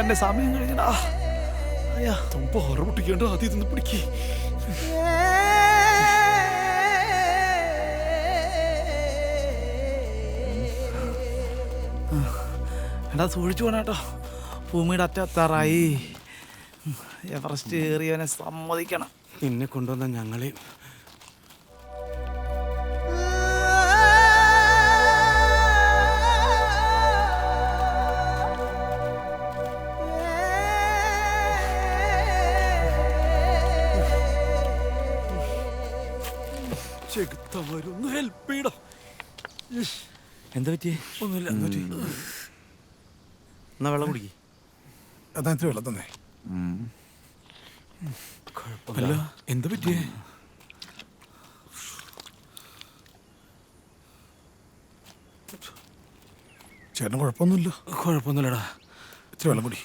പോകണ്ടേ? സമയം കഴിഞ്ഞടാ. അയ്യാ, പാറ പൊട്ടിക്കേണ്ട ആദ്യം ഇതൊന്ന് പിടിക്കേ. എടാ സൂക്ഷിച്ചു പോണ കേട്ടോ. ഭൂമിയുടെ അറ്റത്താറായി. എവറസ്റ്റ് കയറിയവനെ സമ്മതിക്കണം. പിന്നെ കൊണ്ടുവന്ന ഞങ്ങളെ ചെകുത്താരൊന്ന് ഹെൽപ്പ് ചെയ്യടാ. എന്താ പറ്റിയേ? ഒന്നുമില്ല. എന്നാ വെള്ളം കുടിക്കേ. അതാ ഇത്തിരി വെള്ളം തന്നെ. അല്ല എന്താ പറ്റിയേ? ചേട്ടന് കുഴപ്പമൊന്നുമില്ല. കുഴപ്പമൊന്നുമില്ലടാ. ഇത്തിരി വെള്ളം കുടി.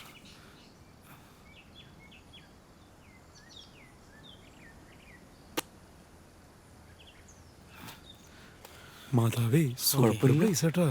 മാതാവേ കുഴപ്പമില്ല ചേട്ടാ.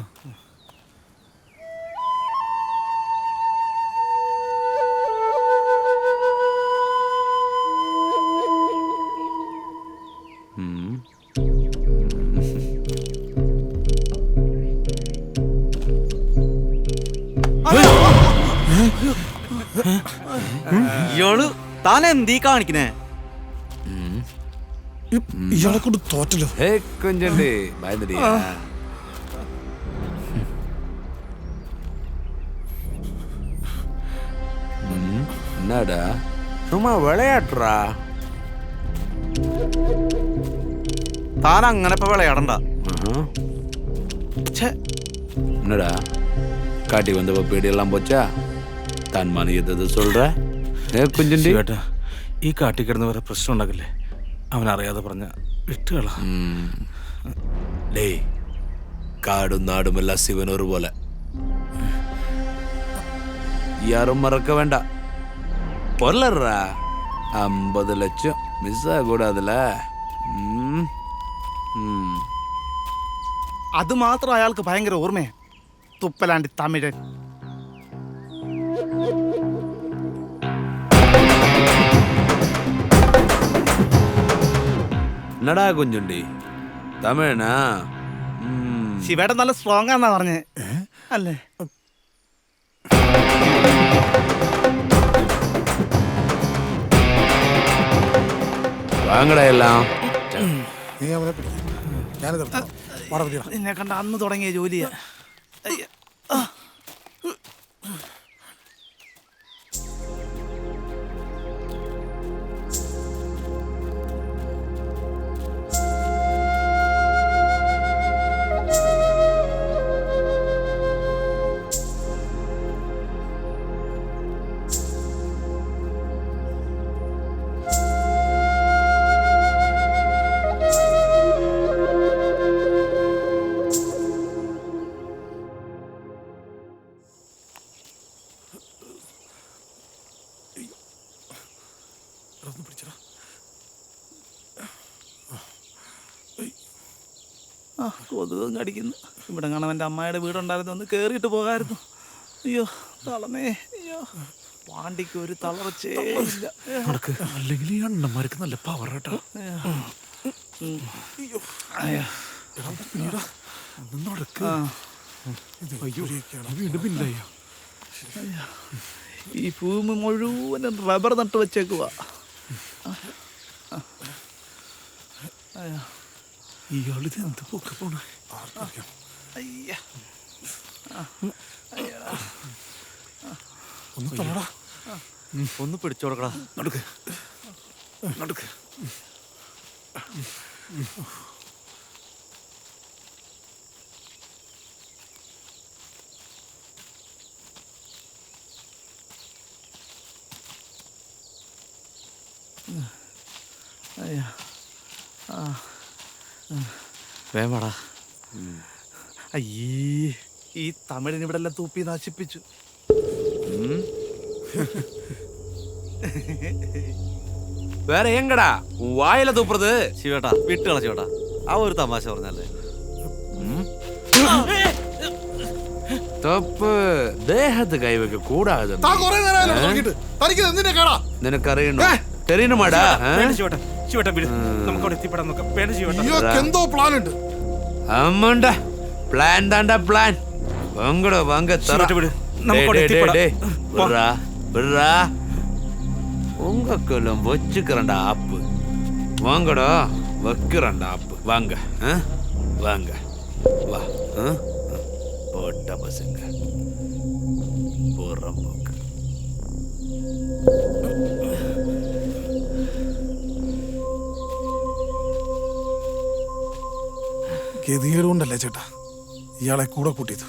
ഇയാള് താൻ എന്തീ കാണിക്കണേ? ഇയാളെ കൊണ്ട് തോറ്റല്ലോ. കൊഞ്ചണ്ടേ ഭയന്നിടിയാ. என்னடா சும்மா விளையாட்டுறா. താൻ അങ്ങനെ ഇപ്പൊ വിളയാടണ്ട. என்னடா காட்டி வந்தப்ப பேடியெல்லாம் போச்சா? தான் மணியது சொல்ற കുഞ്ചണ്ടി. ശിവേട്ടാ, ഈ കാട്ടിൽ കിടന്ന് വരെ പ്രശ്നം ഉണ്ടാക്കില്ലേ? അവനറിയാതെ പറഞ്ഞ വിട്ടുകളാ. டேய் காடும் நாடும் எல்லாம் சிவன் ஒரு போல. யாரும் மறக்க வேண்டாம். பொருளா 50 லட்சம் மிஸ் ஆகக்கூடாதுல. അത് മാത്രം അയാൾക്ക് ഭയങ്കര ഓർമ്മയാ. തുപ്പലാണ്ടി തമിഴൻ. என்னடா குஞ்சுண்டி தமிழனா? ശിവേട്ടൻ നല്ല സ്ട്രോങ് ആന്നാ പറഞ്ഞേ അല്ലേ? வாங்கடா எல்லாம். നീ അവനെ പിടിക്കും. ഞാനിത് നിന്നെ കണ്ട അന്ന് തുടങ്ങിയ ജോലിയാ. അയ്യ. കൊതുകും കടിക്കുന്നു. ഇവിടെ കാണാൻ എൻ്റെ അമ്മായിയുടെ വീടുണ്ടായിരുന്നു. ഒന്ന് കയറിയിട്ട് പോകാമായിരുന്നു. അയ്യോ തളമേ. അയ്യോ പാണ്ടിക്ക് ഒരു തളർച്ചേ ഇല്ല. അല്ലെങ്കിൽ ഈ അണ്ണന്മാർക്ക് നല്ല പവർ കേട്ടോ. വീണ്ടും പിന്നായ ഈ ഭൂമി മുഴുവനും റബ്ബർ നട്ട് വെച്ചേക്കുവാ. ഇയാളിത് എന്ത് പൊക്കെ പോണ? അയ്യ ഒന്ന് തൊടടാ. ഒന്ന് പിടിച്ചു കൊടുക്കടാ. നടക്ക് നടക്ക്. വേമടാ. അയ്യേ ഈ തമിഴിന് ഇവിടെ എല്ലാം തൂപ്പി നശിപ്പിച്ചു. வேற எங்கடா உன் வாயில தூப்புறது? ശിവേട്ടാ വിട്ടുകള ശിവേട്ടാ. ആ ഒരു തമാശ പറഞ്ഞല്ലേ. തപ്പ് ദേഹത്ത് കൈവയ്ക്ക കൂടാതെ താൻ കുറെ നേരമായല്ലോ നോക്കിയിട്ട്. തനിക്ക് എന്തിന്റെ കേടാ? നിനക്കറിയണോ തെരീനുമാടാ നമുക്ക് അവിടെ എത്തിപ്പെടാൻ നോക്കാം. വേണ്ട ജീവട്ടാ. ഇയാൾക്ക് എന്തോ പ്ലാൻ ഉണ്ട്. അമ്മണ്ട പ്ലാൻ താണ്ട പ്ലാൻ വാങ്ങടോ വാങ്ങ തറ உங்களும் வச்சுக்கிறண்ட ஆப்பு வாங்கடா வைக்கிறண்ட ஆப்பு வாங்க வாங்க வா போட்ட பசங்க போற போக்கு ഗതികേടുകൊണ്ടല്ലേ ചേട്ടാ ഇയാളെ കൂടെ കൂട്ടിയത്.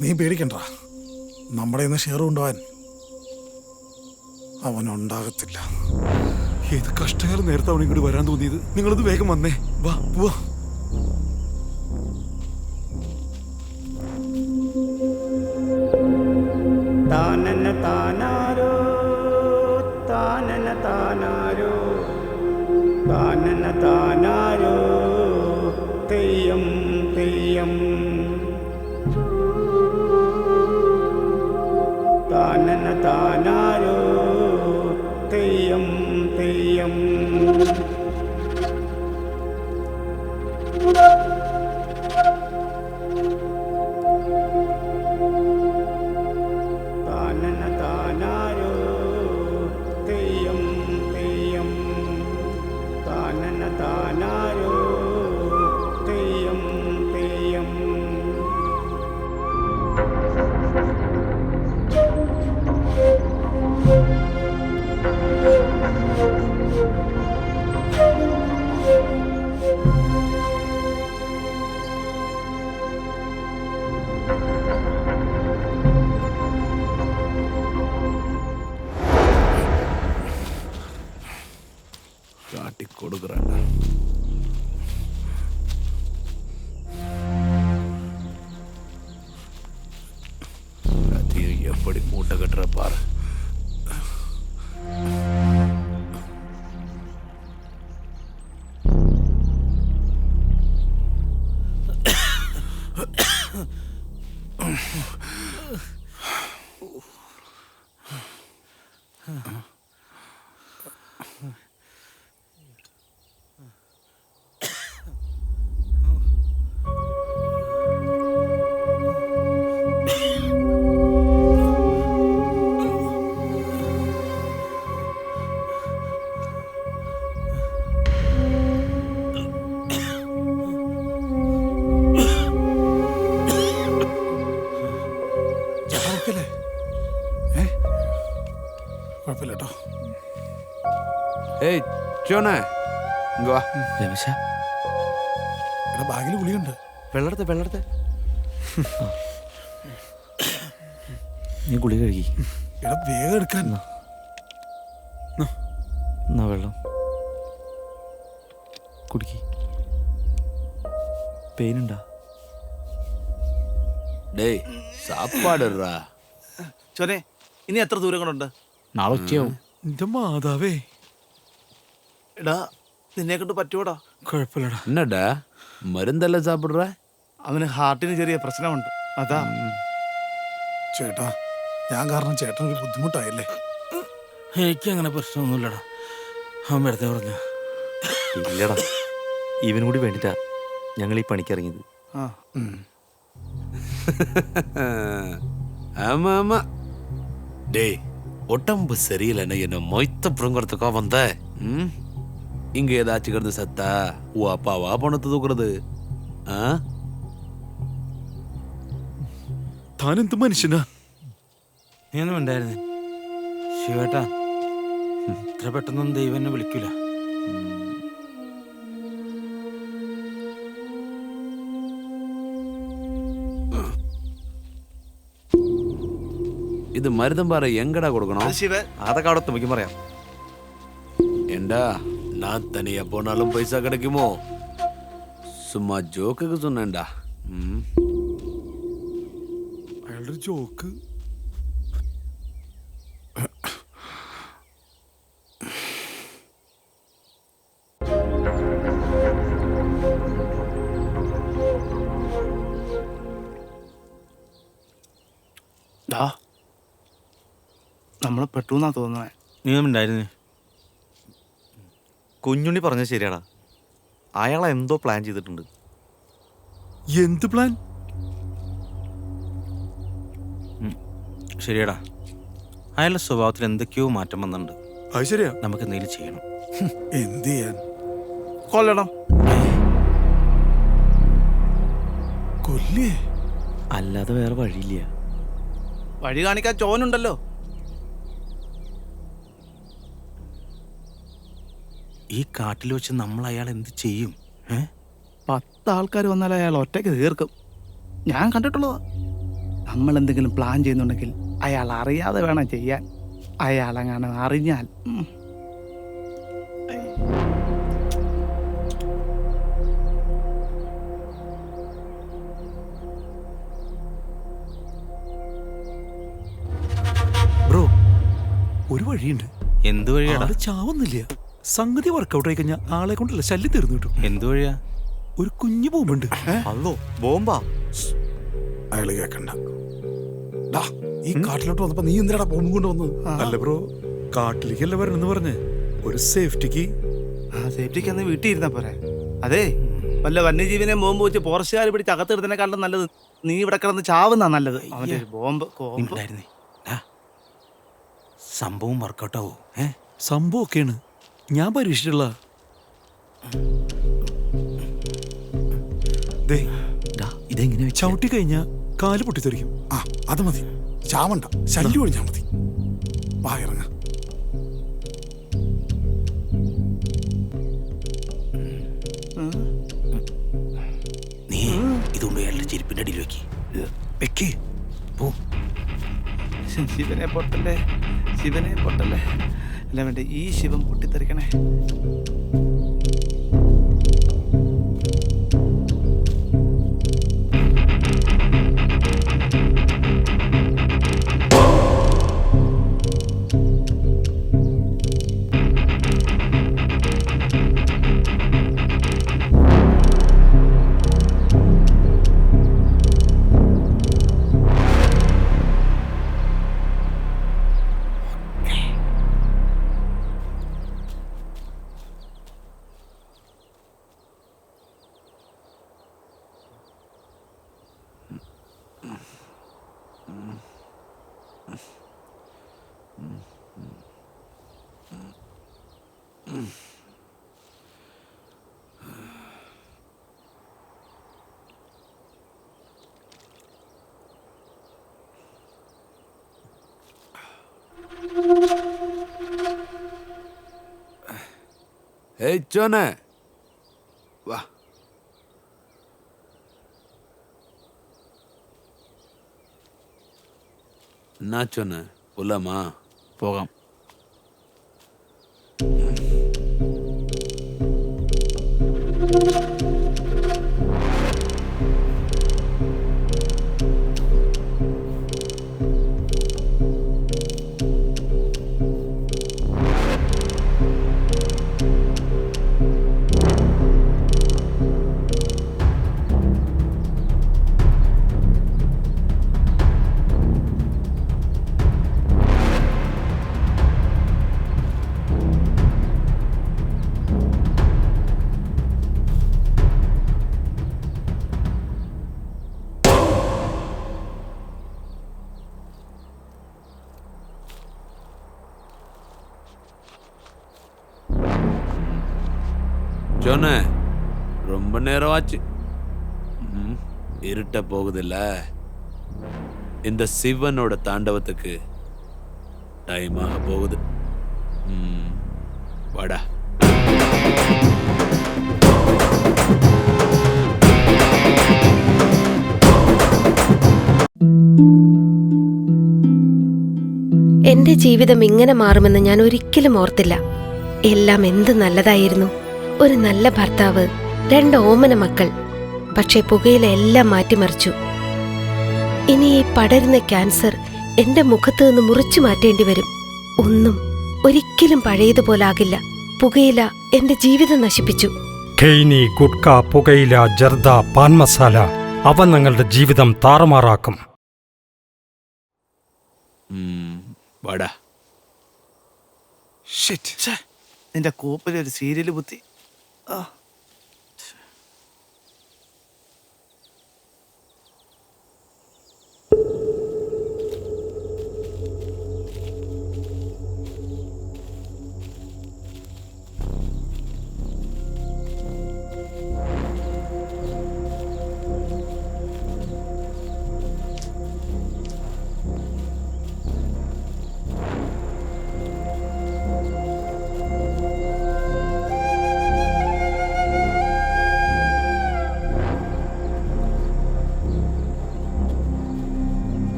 നീ പേടിക്കണ്ട, നമ്മുടെ ഇന്ന് ഷെയർ കൊണ്ടുപോവാൻ അവനുണ്ടാകത്തില്ല. ഏത് കഷ്ടകാലം നേരത്തെ അവൻ ഇങ്ങോട്ട് വരാൻ തോന്നിയത്. നിങ്ങളത് വേഗം വന്നേ. വാ പോവാ. താനന താനാരോ താനന താനാരോ താനന താനാരോ തെയ്യം തെയ്യം താനന താനാരോ തെയ്യം തെയ്യം താനന താനാരോ തെയ്യം തെയ്യം താനന താനാരോ തെയ്യം തെയ്യം காட்டி கொடுக்குறாங்க. எப்படி மூட்டை கட்டுற பாரு. കുഴപ്പമില്ല കേട്ടോ. ഏയ് ചോനെ ഇങ്ങ് വാ. രമേശ ഇവിടെ ബാഗിൽ ഗുളിയുണ്ട്. വെള്ളെടുത്ത് നീ ഗുളി കഴുകി. ഇവിടെ വേഗം എടുക്കാൻ. എന്നാ വെള്ളം കുടിക്കി. പെയിനുണ്ടാ? ഡേയ് സാപ്പാടുറാ. ചോനെ ഇനി എത്ര ദൂരം കൊണ്ടുണ്ട്? നാളെ ഉച്ചയാവും. എന്റെ മാതാവേ. എടാ നിന്നെ കൊണ്ട് പറ്റൂടാ? കുഴപ്പമില്ലടാ. എന്നടാ മരുന്നെല്ലാം സാപ്പിടുറ? അവന് ഹാർട്ടിന് ചെറിയ പ്രശ്നമുണ്ട്, അതാ. ചേട്ടാ ഞാൻ കാരണം ചേട്ടനൊരു ബുദ്ധിമുട്ടായില്ലേ? എനിക്ക് അങ്ങനെ പ്രശ്നമൊന്നുമില്ലടാ. അവൻ വെറുതെ പറഞ്ഞ. ഇല്ലടാ, ഇവനും കൂടി വേണ്ടിട്ടാ ഞങ്ങൾ ഈ പണിക്കിറങ്ങിയത്. ஆமா ஆமா. டேய் உடம்பு சரியில்லைன்னு என்ன மொய்த்த புடுங்கிறதுக்கா வந்த? இங்க ஏதாச்சும் கிடந்து சத்தா ஓ அப்பாவா பணத்தை தூக்குறது? താനെന്ത് മനുഷ്യനാ? നീയൊന്നും ഉണ്ടായിരുന്നേ ശിവേട്ടാ. ഇത്ര പെട്ടെന്നൊന്നും ദൈവം എന്നെ വിളിക്കൂല. ഇത് മരുന്നും പറ എങ്കടാ കൊടുക്കണോ? അതൊക്കെ അവിടെ തുമ്പിക്കും പറയാം. ஏண்டா நான் தனியா போனாலும் பைசா கிடைக்குமோ? சும்மா ஜோக்குக்கு சொன்னேன்டா. അയാളുടെ ജോക്ക്. നമ്മൾ പെട്ടെന്നാ തോന്നണേ. നീ ഉണ്ടായിരുന്നു. കുഞ്ഞുണ്ണി പറഞ്ഞത് ശരിയാടാ. അയാൾ എന്തോ പ്ലാൻ ചെയ്തിട്ടുണ്ട്. എന്ത് പ്ലാൻ? ശരിയാടാ, അയാളുടെ സ്വഭാവത്തിൽ എന്തൊക്കെയോ മാറ്റം വന്നിട്ടുണ്ട്. അത് ശരിയാ. നമുക്ക് എന്തെങ്കിലും ചെയ്യണം. എന്ത് ചെയ്യാൻ? കൊല്ലണം. കൊല്ലേ? അല്ലാതെ വേറെ വഴിയില്ല. വഴി കാണിക്കാൻ ചോനുണ്ടല്ലോ. ഈ കാട്ടിൽ വെച്ച് നമ്മൾ അയാൾ എന്ത് ചെയ്യും? 10 ആൾക്കാർ വന്നാൽ അയാൾ ഒറ്റയ്ക്ക് തീർക്കും. ഞാൻ കണ്ടിട്ടുള്ളതാ. നമ്മൾ എന്തെങ്കിലും പ്ലാൻ ചെയ്യുന്നുണ്ടെങ്കിൽ അയാൾ അറിയാതെ വേണം ചെയ്യാൻ. അയാളെങ്ങനെ അറിഞ്ഞാൽ ബ്രോ, ഒരു വഴിയുണ്ട്. എന്ത് വഴിയാടാ? ആള് ചാവുന്നില്ല. സംഗതി വർക്കൗട്ട് ആയി കഴിഞ്ഞാൽ ആളെ കൊണ്ടല്ല ശല്യം തീർന്നു കിട്ടും. എന്ത് വഴിയാ? ഒരു കുഞ്ഞു ബോംബുണ്ട്. അല്ലോ ബോംബാ? അയാള് കേക്കണ്ട. ഈ കാട്ടിലോട്ട് വന്നപ്പോ നീ എന്തിനാ ബോംബ് കൊണ്ടുവന്നത്? അല്ല ബ്രോ, കാട്ടിലേക്കല്ല വരണമെന്ന് പറഞ്ഞ് ഒരു സേഫ്റ്റിക്ക്. സേഫ്റ്റിക്ക് അന്ന് വീട്ടിൽ ഇരുന്നാ പോരെ. അതെ, വല്ല വന്യജീവിനെ ബോംബ് വെച്ച് ഫോറസ്റ്റുകാർ പിടിച്ച് അകത്തെടുത്തതിനെക്കാളും നല്ലത് നീ ഇവിടെ കിടന്ന് ചാവുന്നാ നല്ലത്. അവന്റെ ബോംബ് ഉണ്ടായിരുന്നേ. സംഭവം വർക്കൗട്ടാവോ? സംഭവം ഒക്കെയാണ് ഞാൻ പരീക്ഷിച്ചിട്ടുള്ള. ഇതെങ്ങനെ ചവിട്ടി കഴിഞ്ഞാ കാല് പൊട്ടിത്തെറിക്കും. അത് മതി, ചാവണ്ട, ശല്യം ഒഴിഞ്ഞാ മതി. വാ ഇറങ്ങ. നീ ഇതുകൊണ്ട് അയാളുടെ ചെരുപ്പിന്റെ അടിയിൽ വെക്കേ. പോ. ശിവനെ പൊട്ടല്ലേ, ശിവനെ പൊട്ടല്ലേ. അല്ല വേണ്ട, ഈ ശിവൻ പൊട്ടിത്തെറിക്കണേ. ഏയ് ചോനെ, വാ. എന്നാ ചോനെ, പോലാമാ? പോകാം. ஜோனே, ரொம்ப நேரம் ஆச்சு. இருட்ட போகுதில்ல. இந்த சிவனோட தாண்டவத்துக்கு டைம் ஆக போகுது. வாடா. എന്റെ ജീവിതം ഇങ്ങനെ മാറുമെന്ന് ഞാൻ ഒരിക്കലും ഓർത്തില്ല. എല്ലാം എന്ത് നല്ലതായിരുന്നു. ഒരു നല്ല ഭർത്താവ്, 2 ഓമന മക്കൾ. പക്ഷെ പുകയില എല്ലാം മാറ്റിമറിച്ചു. ഇനി ഈ പടരുന്ന ക്യാൻസർ എന്റെ മുഖത്ത് നിന്ന് മുറിച്ചു മാറ്റേണ്ടി വരും. ഒന്നും ഒരിക്കലും പഴയതുപോലാകില്ല. പുകയില എന്റെ ജീവിതം നശിപ്പിച്ചു. ഖെയ്നി, ഗുഡ്ക, പുകയില, ജർദ, പാൻ മസാല അവ നിങ്ങളുടെ ജീവിതം താറുമാറാക്കും. വാടാ. നിന്റെ കൂപ്പിൽ ഒരു സീരിയല് ബുദ്ധി.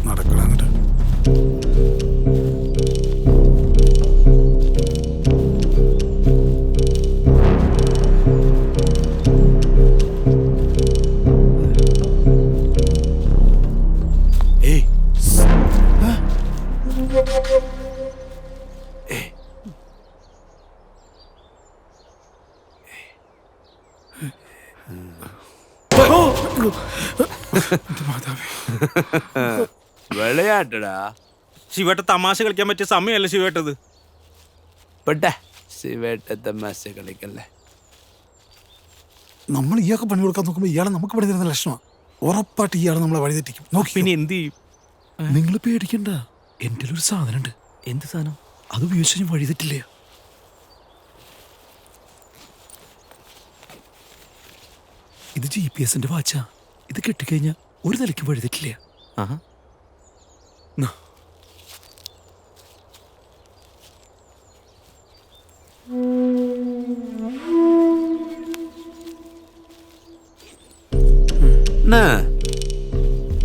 നടക്കണ വിളയാട്ടടാ. ശിവേട്ട തമാശ കളിക്കാൻ പറ്റിയ സമയമല്ല ശിവേട്ടത്. പെട്ടെ ശിവേട്ട തമാശ കളിക്കല്ലേ. നമ്മൾ ഇയാൾക്ക് പണി കൊടുക്കാൻ നോക്കുമ്പോൾ ഇയാളെ നമുക്ക് പണി തരുന്ന ലക്ഷണമാണ്. ഉറപ്പായിട്ട് ഇയാളെ നമ്മളെ വഴി തെറ്റിക്കും. നോക്കി പിന്നെ എന്ത് ചെയ്യും? നിങ്ങൾ പേടിക്കണ്ട, എൻ്റെ ഒരു സാധനം ഉണ്ട്. എന്ത് സാധനം? അത് ഉപയോഗിച്ച് ഞാൻ വഴി തെറ്റില്ല. ഇത് GPS-ന്റെ വാച്ചാ. ഇത് കെട്ടിക്കഴിഞ്ഞാൽ ഒരു നിലയ്ക്ക് വഴി തെറ്റില്ല.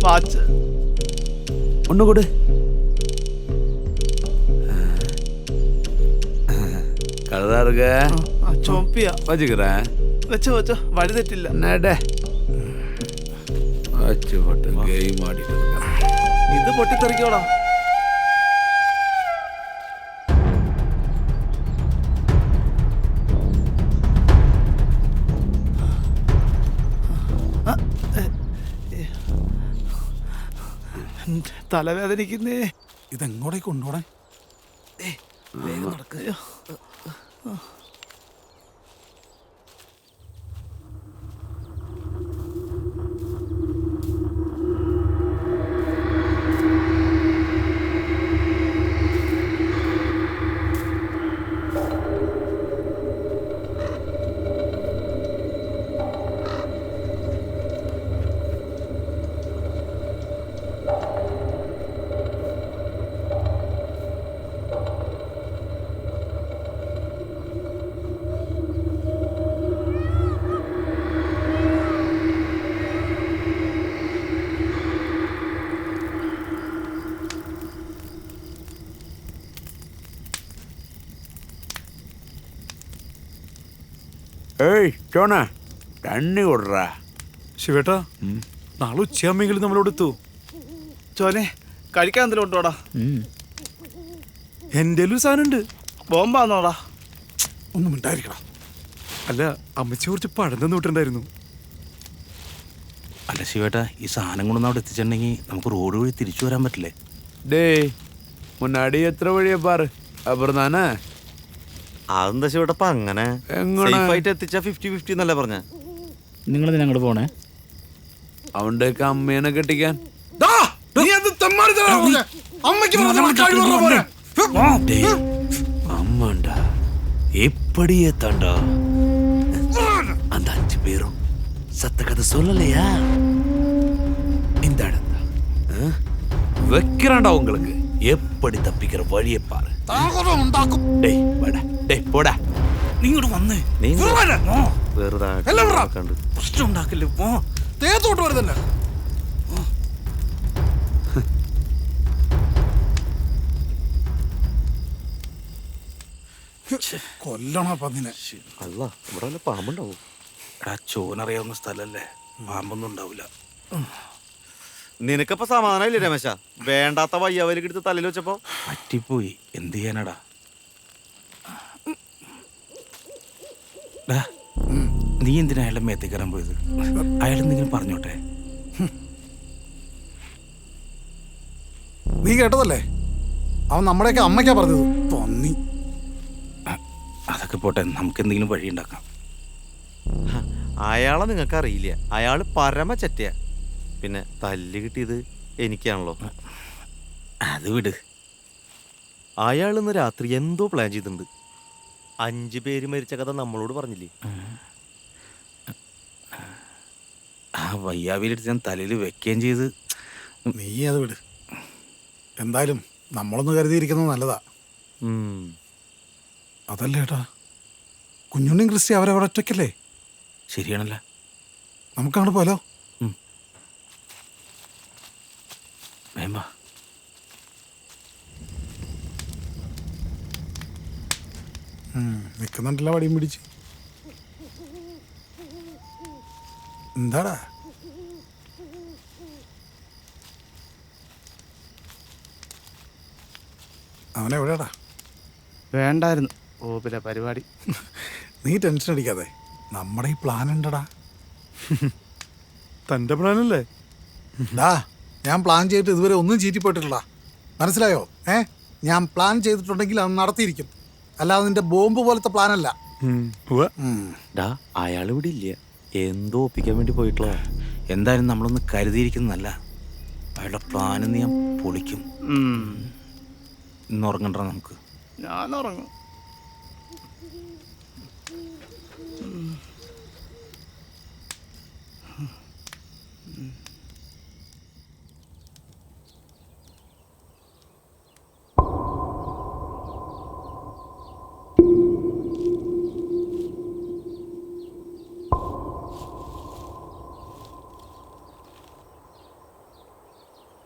വാച്ച് ഒന്നുകൂടെ கலரா இருக்க. ചോപ്പിയാ வச்சுக்கிறேன். വെച്ചോ വെച്ചോ, വഴി തെറ്റില്ല. நடே வச்சு போட்டு கேம் ஆடிட்டு இருக்கேன். ഇത് പൊട്ടിത്തെറിക്കോടാ. തലവേദനിക്കുന്നേ. ഇതെങ്ങോട്ടേക്ക് കൊണ്ടോടെ? വേഗം നടക്കുക. ഏയ് ചോണ തണ്ണി കൊടുറാ. ശിവേട്ടാ, നാളെ ഉച്ചയാകുമെങ്കിലും നമ്മളോട് എത്തൂ. ചോനെ കഴിക്കാൻ എന്തെങ്കിലും ഉണ്ടോടാ? എൻ്റെ ഒരു സാധനം ഉണ്ട്. ബോംബാന്നോടാ? ഒന്നും ഉണ്ടായിരിക്കണം. അല്ല, അമ്മച്ചി കുറച്ച് പഴം തന്നിട്ടുണ്ടായിരുന്നു. അല്ല ശിവേട്ട, ഈ സാധനം കൊണ്ടൊന്നും അവിടെ എത്തിച്ചിട്ടുണ്ടെങ്കിൽ നമുക്ക് റോഡ് വഴി തിരിച്ചു വരാൻ പറ്റില്ലേ? ഡേ മുന്നാടി എത്ര വഴിയാ പാറ്. അപ്പുറം താനേ അതെന്താ ശിവേട്ടപ്പ അങ്ങനെ സേഫായിട്ട് എത്തിച്ചാ 50-50 എന്നല്ലേ പറഞ്ഞ? നിങ്ങൾ അങ്ങോട്ട് പോണേ. അവന്റെ അമ്മേനെ കെട്ടിക്കാൻ. നീ അത് அம்மாண்டா எப்படி ஏத்தாண்டா அந்த 5 பேரும் சத்த கதை சொல்லலையா? இந்த இடம் தான் வைக்கிறான்டா உங்களுக்கு. எப்படி தப்பிக்கிற வழியை பாரு. டேய் வாடா, டேய் പോടാ. നീ ഇങ്ങോട്ട് വന്നേ. വെറുതെ കണ്ട് പ്രശ്നം ഉണ്ടാക്കല്ലേ. പോ. തേത്തോട്ട് വരുന്നല്ലേ. കൊല്ലണ പന്നിനെ. അല്ല ഇവിടെ വല്ല പാമ്പുണ്ടാവും. എടാ ചോനറിയാവുന്ന സ്ഥലല്ലേ, പാമ്പൊന്നും ഉണ്ടാവില്ല. നിനക്കപ്പോ സമാധാനമില്ലേ രമേശ? വേണ്ടാത്ത വയ്യാവലിക്ക് എടുത്ത് തലയിൽ വെച്ചപ്പോ പറ്റിപ്പോയി. എന്ത് ചെയ്യാനടാ? ഡാ, നീ എന്തിനാ അയാളുടെ മേത്തേക്ക് കയറാൻ പോയത്? അയാൾ എന്തെങ്കിലും പറഞ്ഞോട്ടെ. നീ കേട്ടതല്ലേ, അവൻ നമ്മുടെയൊക്കെ അമ്മയ്ക്കാ പറഞ്ഞത്. തോന്നി. അതൊക്കെ പോട്ടെ, നമുക്ക് എന്തെങ്കിലും വഴി ഉണ്ടാക്കാം. അയാളെ നിങ്ങൾക്ക് അറിയില്ല. അയാള് പരമ ചറ്റയ. പിന്നെ തല്ല് കിട്ടിയത് എനിക്കാണല്ലോ. അത് വിട്. അയാൾ ഇന്ന് രാത്രി എന്തോ പ്ലാൻ ചെയ്തിട്ടുണ്ട്. 5 പേര് മരിച്ച കഥ നമ്മളോട് പറഞ്ഞില്ലേ? ആ വയ്യാവിലെടുത്ത് ഞാൻ തലയിൽ വെക്കുകയും ചെയ്ത്. നീ അത് വിട്. എന്തായാലും നമ്മളൊന്ന് കരുതിയിരിക്കുന്നത് നല്ലതാ. അതല്ലേ ഏട്ടാ, കുഞ്ഞുണ്ണിയും ക്രിസ്റ്റി അവരവിടെ ഒറ്റയ്ക്കല്ലേ? ശരിയാണല്ലോ. നമുക്കങ്ങോട്ട് പോലോ. വേമ്പാ. നിൽക്കുന്നുണ്ടല്ലോ വടിയും പിടിച്ച്. എന്താടാ? അവനെവിടെയാടാ? വേണ്ടായിരുന്നു. ഓ പിന്നെ പരിപാടി. നീ ടെൻഷൻ അടിക്കാതെ, നമ്മുടെ ഈ പ്ലാൻ ഉണ്ടടാ. തന്റെ പ്ലാനല്ലേ? ഡാ, ഞാൻ പ്ലാൻ ചെയ്തിട്ട് ഇതുവരെ ഒന്നും ചീറ്റിപ്പോയിട്ടില്ല. മനസ്സിലായോ? ഞാൻ പ്ലാൻ ചെയ്തിട്ടുണ്ടെങ്കിൽ അത് നടത്തിയിരിക്കും. അല്ലാതെ നിന്റെ ബോംബ് പോലത്തെ പ്ലാനല്ല. അയാൾ ഇവിടെ ഇല്ല. എന്തോ ഒപ്പിക്കാൻ വേണ്ടി പോയിട്ടുള്ള. എന്തായാലും നമ്മളൊന്ന് കരുതിയിരിക്കുന്നതല്ല. അയാളുടെ പ്ലാന് ഞാൻ പൊളിക്കും. ഇന്ന് ഉറങ്ങണ്ട നമുക്ക്. ഞാൻ ഉറങ്ങും.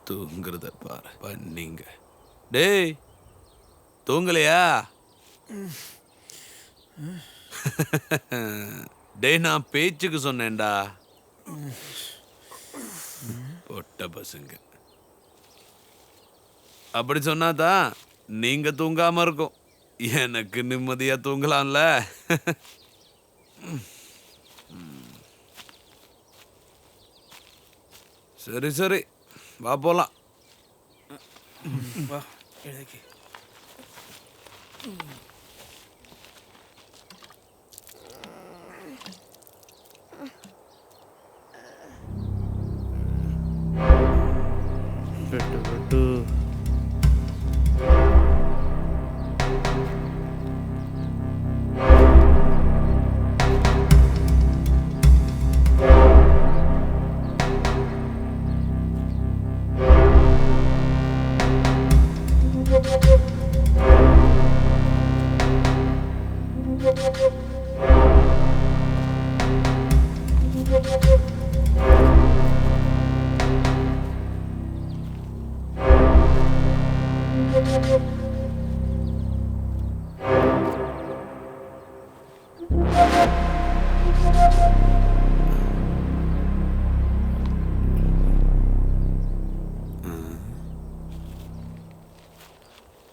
தூங்குறத பாரு பண்ணீங்க. டேய் தூங்கலையா? டேய் நான் பேச்சுக்கு சொன்னேன்டா. பொட்ட பசங்க அப்படி சொன்னாதான் நீங்க தூங்காம இருக்கும். எனக்கு நிம்மதியா தூங்கலாம்ல. சரி சரி வா போலாம். വാ, എഴുതേക്ക്.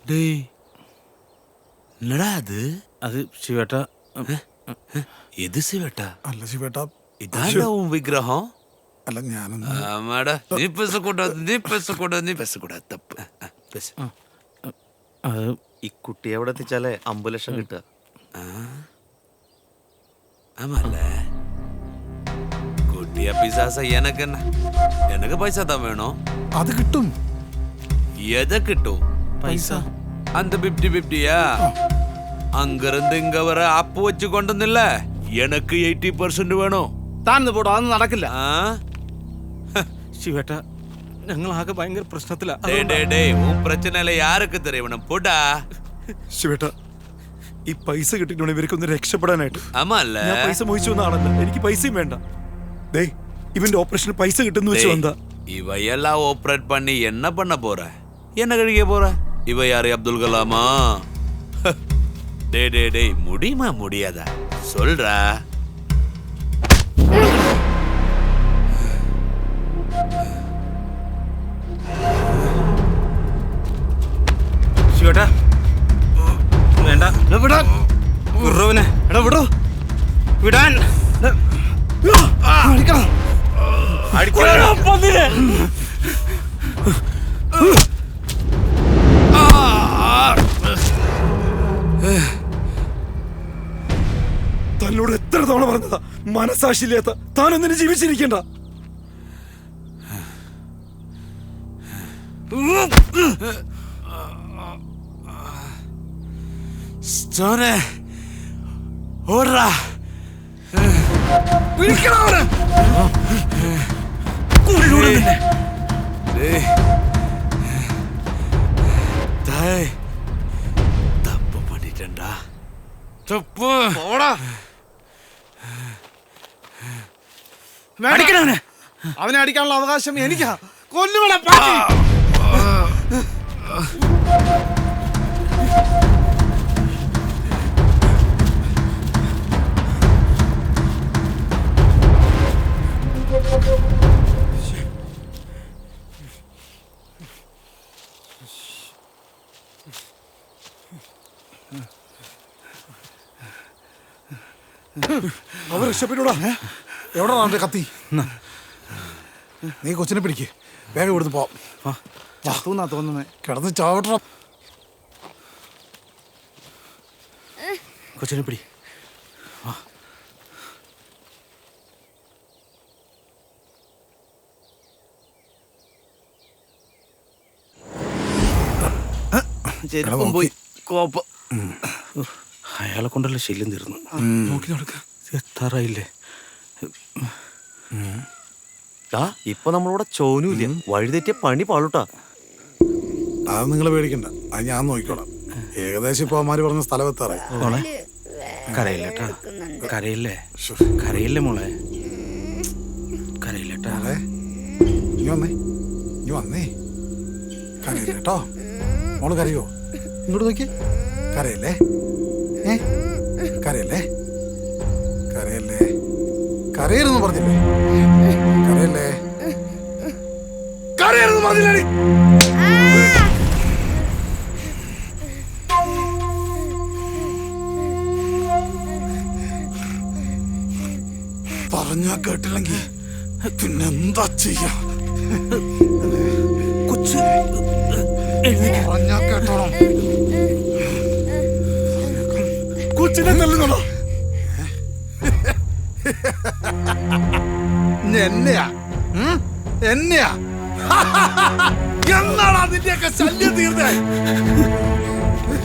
டேய் என்னடா அது? അത് ശിവേട്ട. எது சிவேட்டா? അല്ല ശിവേട്ടാ, இதாண்டா உன் விக்கிரகம்? അല്ല ഞാനൊന്ന്. ஆமாடா, நீ பேசக்கூடாது, நீ பேசக்கூடாது, நீ பேசக்கூடாது. தப்பு. பேச. അത് ഈ കുട്ടിയെ എവിടെ എത്തിച്ചാലേ 50 ലക്ഷം കിട്ടുക. ஆமால குட்டியா பிசாசா எனக்கு என்ன? எனக்கு பைசா தான் வேணும். അത് കിട്ടും. எதை கிட்டும் പൈസ அந்த 50-50யா அங்கிருந்து இங்க வர ஆப்பு வச்சு கொண்டதில்ல எனக்கு 80% வேணும் താന്ന് പോടോ അതൊന്നും നടക്കില്ല ശിവേട്ട ഞങ്ങൾ ആകെ ഭയങ്കര പ്രശ്നത്തിലാ டேய் உன் பிரச்சனையில யாருக்கு தெரியணும் போடா ശിവേട്ട ഈ പൈസ കിട്ടിയിട്ടുണ്ട് ഇവർക്കൊന്ന് രക്ഷപ്പെടാനായിട്ട്. ആമല്ല ഞാൻ പൈസ മോഹിച്ചു വന്ന ആളല്ല, എനിക്ക് പൈസയും വേണ്ട. ദേ ഇവന്റെ ഓപ്പറേഷന് പൈസ കിട്ടുന്നു വെച്ച് വന്നാ. இவையெல்லாம் ஆபரேட் பண்ணி என்ன பண்ண போற? என்ன கழிக்க போற? இவ யாரு அப்துல் கலாமா? டேய் முடியுமா முடியாதா சொல்றா. ശിവേട്ടാ വേണ്ട വിടാൻ വിടറവനെ എടാ വിടോ വിടാൻ അടിക്കണം തന്നോട് എത്ര തവണ പറഞ്ഞതാ മനസാക്ഷിയില്ലാത്ത താനൊന്നിനും ജീവിച്ചിരിക്കണ്ട. സ്റ്റോനെ ഓടാ തപ്പ് പണിട്ടണ്ടാ തപ്പ് അടിക്കണവനെ അവനെ അടിക്കാനുള്ള അവകാശം എനിക്കാ. കൊല്ലുവിടാ അവർ രക്ഷപ്പെട്ടൂടാ. എവിടെ അവന്റെ കത്തി? നീ കൊച്ചിനെ പിടിക്ക്, വേഗം ഇവിടുന്ന് പോവാം. തോന്നുന്നേ കിടന്ന് ചാവട്ട. കൊച്ചിനെ പിടി. പോയി കോപ്പ. അയാളെ കൊണ്ടല്ലേ ശല്യം തീർന്നു. നോക്കി നടക്ക. എത്താറായില്ലേ? ഇപ്പൊ നമ്മളിവിടെ ചോനുമില്ല, വഴിതെറ്റിയ പണി പാളൂട്ടാ. അത് നിങ്ങൾ പേടിക്കണ്ട, അത് ഞാൻ നോക്കിക്കോളാം. ഏകദേശം ഇപ്പൊ അവന്മാര് പറഞ്ഞ സ്ഥലം എത്താറായി. കരയില്ലേട്ടാ, കരയില്ലേ കരയില്ലേ മോളെ, കരയില്ലേട്ടാ. നീ വന്നേ കരയില്ലേട്ടോ. മോള് കരയോ? ഇങ്ങോട്ട് നോക്കി. കരയല്ലേ? കരയല്ലേ? കരയല്ലേ? കരയരുന്ന് പറഞ്ഞില്ലേ? കരയല്ലേ? കരയരുന്ന് പറഞ്ഞില്ലേ? പറഞ്ഞാ കേട്ടില്ലെങ്കിൽ പിന്നെന്താ ചെയ്യാ? കൊച്ചു പറഞ്ഞാ കേട്ടോണം. കൊച്ചിനെ തല്ലുന്നോ? എന്നെയാ എന്നെയാ എന്നാണ് അതിന്റെയൊക്കെ ശല്യം തീർന്നേ?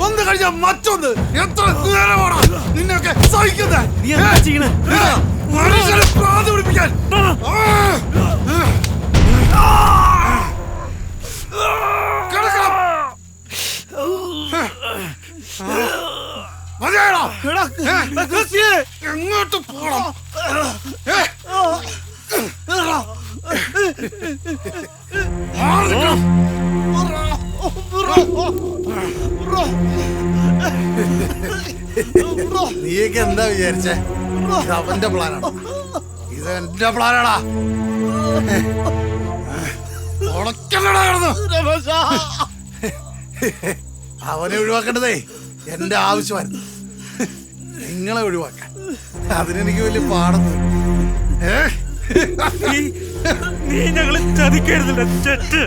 ഒന്ന് കഴിഞ്ഞ മറ്റൊന്ന് എത്ര നേരമാണ് നിന്നെയൊക്കെ സഹിക്കുന്നത്? മനുഷ്യരെ പ്രാന്ത് പിടിപ്പിക്കാൻ എങ്ങോട്ട് പോണം? നീയൊക്കെ എന്താ വിചാരിച്ചേ? അവന്റെ പ്ലാനാണ് ഇത്, എന്റെ പ്ലാനാടാ. അവനെ ഒഴിവാക്കേണ്ടതേ എന്റെ ആവശ്യമായിരുന്നു, നിങ്ങളെ ഒഴിവാക്കാൻ. അതിനെനിക്ക് വലിയ പാടൊന്നും. നീ ഞങ്ങളെ ചതിക്കരുതല്ല ചെറ്റ്.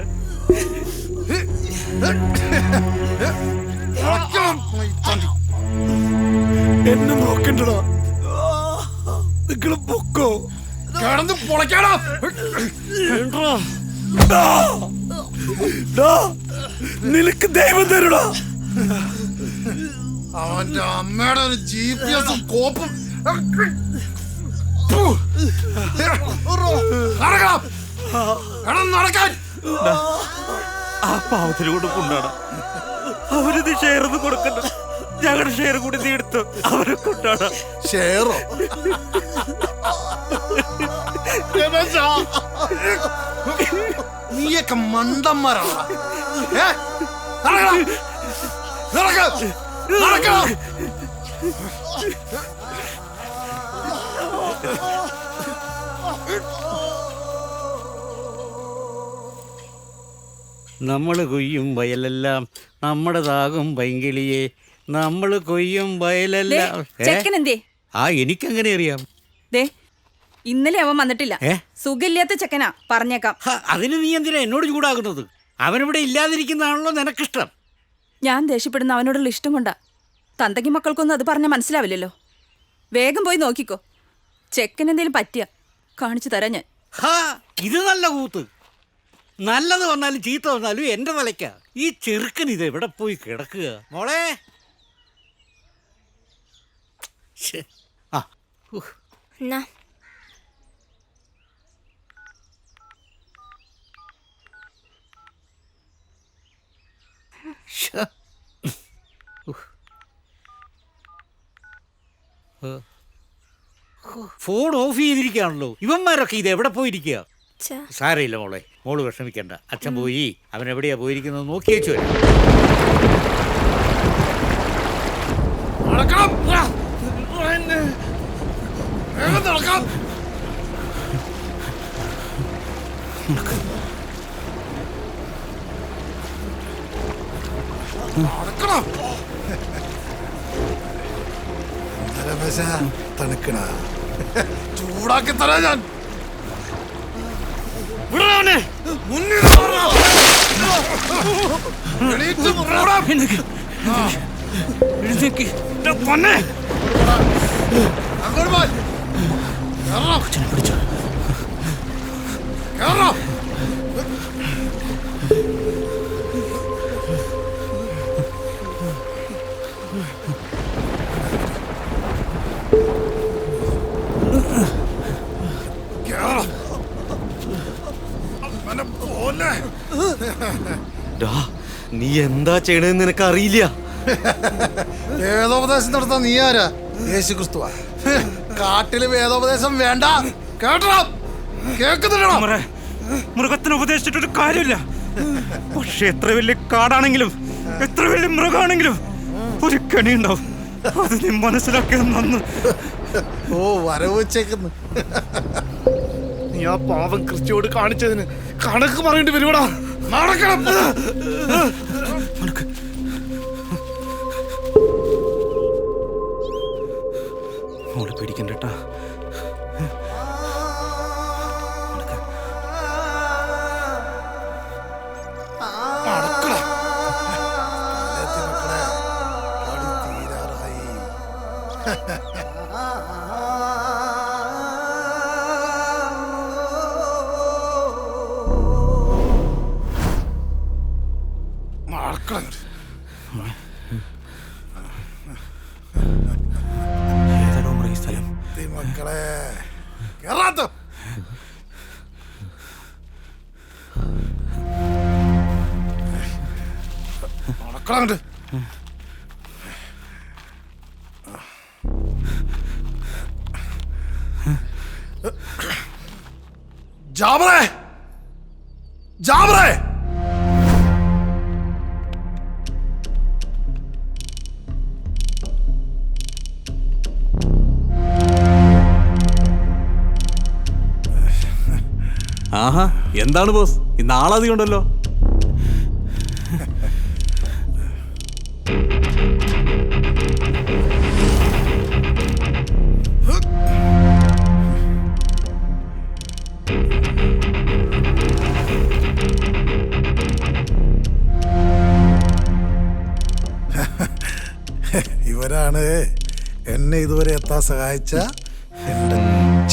എന്നെ നോക്കണ്ടടാ, നിങ്ങള് പൊക്കോ. കിടന്ന് പൊളക്കാടാ. നിനക്ക് ദൈവം തരുടാ. അവന്റെ അമ്മയുടെ ഒരു GPS കോപ്പും നടക്കാൻ. ആ പാവത്തിന് കൊണ്ട് കൊണ്ടാടാ. അവരിത് ഷെയർ ഒന്നും കൊടുക്കണ്ട. ഞങ്ങളുടെ ഷെയർ കൂടി നീ എടുത്തു. അവരെ കൊണ്ടാടാ. ഷെയറോ? നീയൊക്കെ മണ്ടന്മാരാണ്. നമ്മൾ കൊയ്യും വയലെല്ലാം നമ്മുടെതാകും പൈങ്കിളിയെ, നമ്മൾ കൊയ്യും വയലെല്ലാം. ചെക്കൻ എന്തേ? ആ എനിക്കങ്ങനെ അറിയാം. ദേ ഇന്നലെ അവൻ വന്നിട്ടില്ല. സുഖമില്ലാത്ത ചെക്കനാ, പറഞ്ഞേക്കാം. അതിന് നീ എന്തിനാ എന്നോട് ചൂടാകുന്നത്? അവനിവിടെ ഇല്ലാതിരിക്കുന്നതാണല്ലോ നിനക്കിഷ്ടം. ഞാൻ ദേഷ്യപ്പെടുന്ന അവനോടുള്ള ഇഷ്ടം കൊണ്ടാ. തന്തയ്ക്ക് മക്കൾക്കൊന്നും അത് പറഞ്ഞാൽ മനസ്സിലാവില്ലല്ലോ. വേഗം പോയി നോക്കിക്കോ. ചെക്കൻ എന്തേലും പറ്റിയ കാണിച്ചു തരാം ഞാൻ. ഇത് നല്ല കൂത്ത്. നല്ലത് വന്നാലും ചീത്ത വന്നാലും എന്റെ തലയ്ക്ക. ഈ ചെറുക്കൻ ഇത് എവിടെ പോയി കിടക്കുക? മോളെ ഫോൺ ഓഫ് ചെയ്തിരിക്കുകയാണല്ലോ. ഇവന്മാരൊക്കെ ഇത് എവിടെ പോയിരിക്കുക? സാരമില്ല മോളെ, മോള് വിഷമിക്കണ്ട. അച്ഛൻ പോയി അവൻ എവിടെയാ പോയിരിക്കുന്നത് നോക്കി വെച്ചു. തണുക്കണ ചൂടാക്കി തരാ ഞാൻ. നീ എന്താ ചെയ്യണെന്ന് നിനക്ക് അറിയില്ല. വേദോപദേശം നടത്താൻ നീ ആരാ? യേശു ക്രിസ്തുവാ. കാട്ടില് വേദോപദേശം വേണ്ട. കേട്ടോ? കേൾക്കുന്നുണ്ടോ? മൃഗത്തിന് ഉപദേശിച്ചിട്ടൊരു കാര്യമില്ല. പക്ഷെ എത്ര വലിയ കാടാണെങ്കിലും എത്ര വലിയ മൃഗമാണെങ്കിലും ഒരു കെണി ഉണ്ടാവും. അത് നീ മനസ്സിലാക്കിയത് നന്ന്. ഓ വരവ് വെച്ചേക്കുന്നു. നീ ആ പാവം ക്രിസ്റ്റിയോട് കാണിച്ചതിന് കണക്ക് പറയേണ്ടി വരുവാടാ. നടക്കണം. മോള് പേടിക്കണ്ടേട്ടാ. ഏതാണോ ഈ സ്ഥലം? മക്കളെ കേറാത്ത നടക്കണുണ്ട്. ജാബറേ, ജാബറേ, ആഹാ എന്താണ് ബോസ്, ഇന്ന് ആളധികം ഉണ്ടല്ലോ. ഇവരാണ് എന്നെ ഇതുവരെ എത്താൻ സഹായിച്ച എന്റെ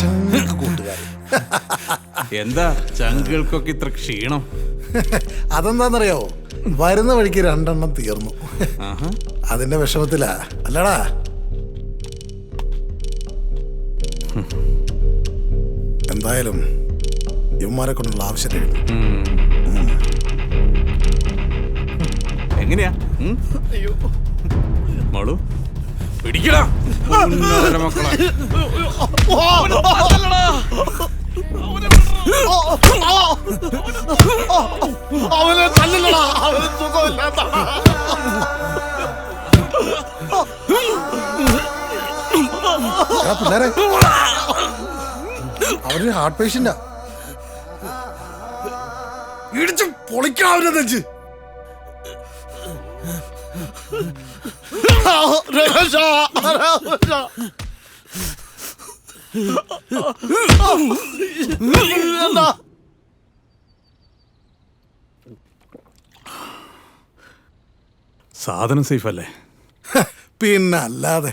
ചങ്ക് കൂട്ടുകാരൻ. എന്താ ചങ്കുകൾക്കൊക്കെ ഇത്ര ക്ഷീണം? അതെന്താന്നറിയോ? വരുന്ന വഴിക്ക് 2 എണ്ണം തീർന്നു. അതിന്റെ വിഷമത്തിലാ അല്ലടാ. എന്തായാലും ഇവന്മാരെ കൊണ്ടുള്ള ആവശ്യമില്ല. എങ്ങനെയാ മോളു പിടിക്കടാ മക്കളെ. അവനെ തല്ലില്ലടാ, അവന് സുഖമില്ലാത്ത. പിള്ളേരെ അവര് ഹാർട്ട് പേഷ്യന്റാ. ഇടിച്ച് പൊളിക്കാവുന്ന നെഞ്ച്. സാധനം സേഫ് അല്ലേ? പിന്നല്ലാതെ.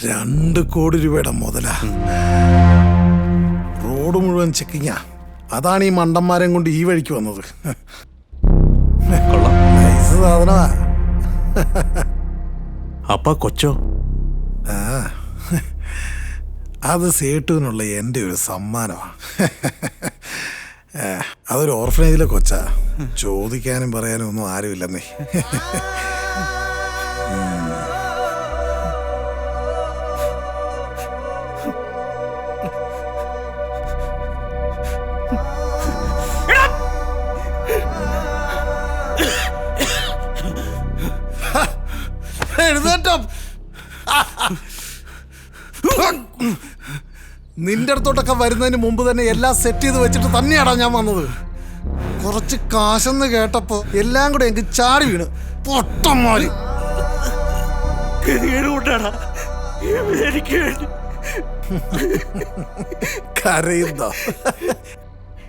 $2 കോടി മുതലാ. റോഡ് മുഴുവൻ ചെക്കിങ്ങാ. അതാണ് ഈ മണ്ടന്മാരെയും കൊണ്ട് ഈ വഴിക്ക് വന്നത്. നൈസ് സാധനമാ. അപ്പ കൊച്ചോ? അത് സേട്ടുവിനുള്ള എൻ്റെ ഒരു സമ്മാനമാണ്. അതൊരു ഓർഫനേജിലെ കൊച്ചാ. ചോദിക്കാനും പറയാനും ഒന്നും ആരുമില്ലെന്നേ. നിന്റെ അടുത്തോട്ടൊക്കെ വരുന്നതിന് മുമ്പ് തന്നെ എല്ലാം സെറ്റ് ചെയ്ത് വെച്ചിട്ട് തന്നെയാടാ ഞാൻ വന്നത്. കുറച്ച് കാശെന്ന് കേട്ടപ്പോ എല്ലാം കൂടെ എനിക്ക് ചാടി വീണ് പൊട്ടന്മാര്. കരയുന്നോ?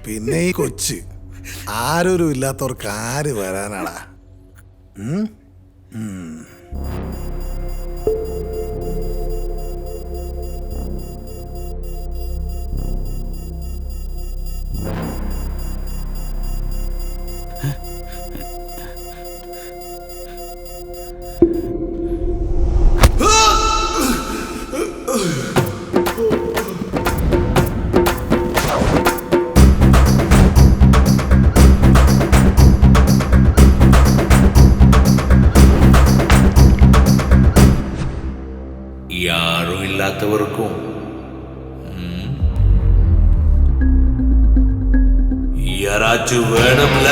പിന്നെ ഈ കൊച്ച് ആരൊരു ഇല്ലാത്തവർക്ക് ആര് വരാനാടാ? யாரும் இல்லாதவருக்கும் யாராச்சும் வேணும்ல.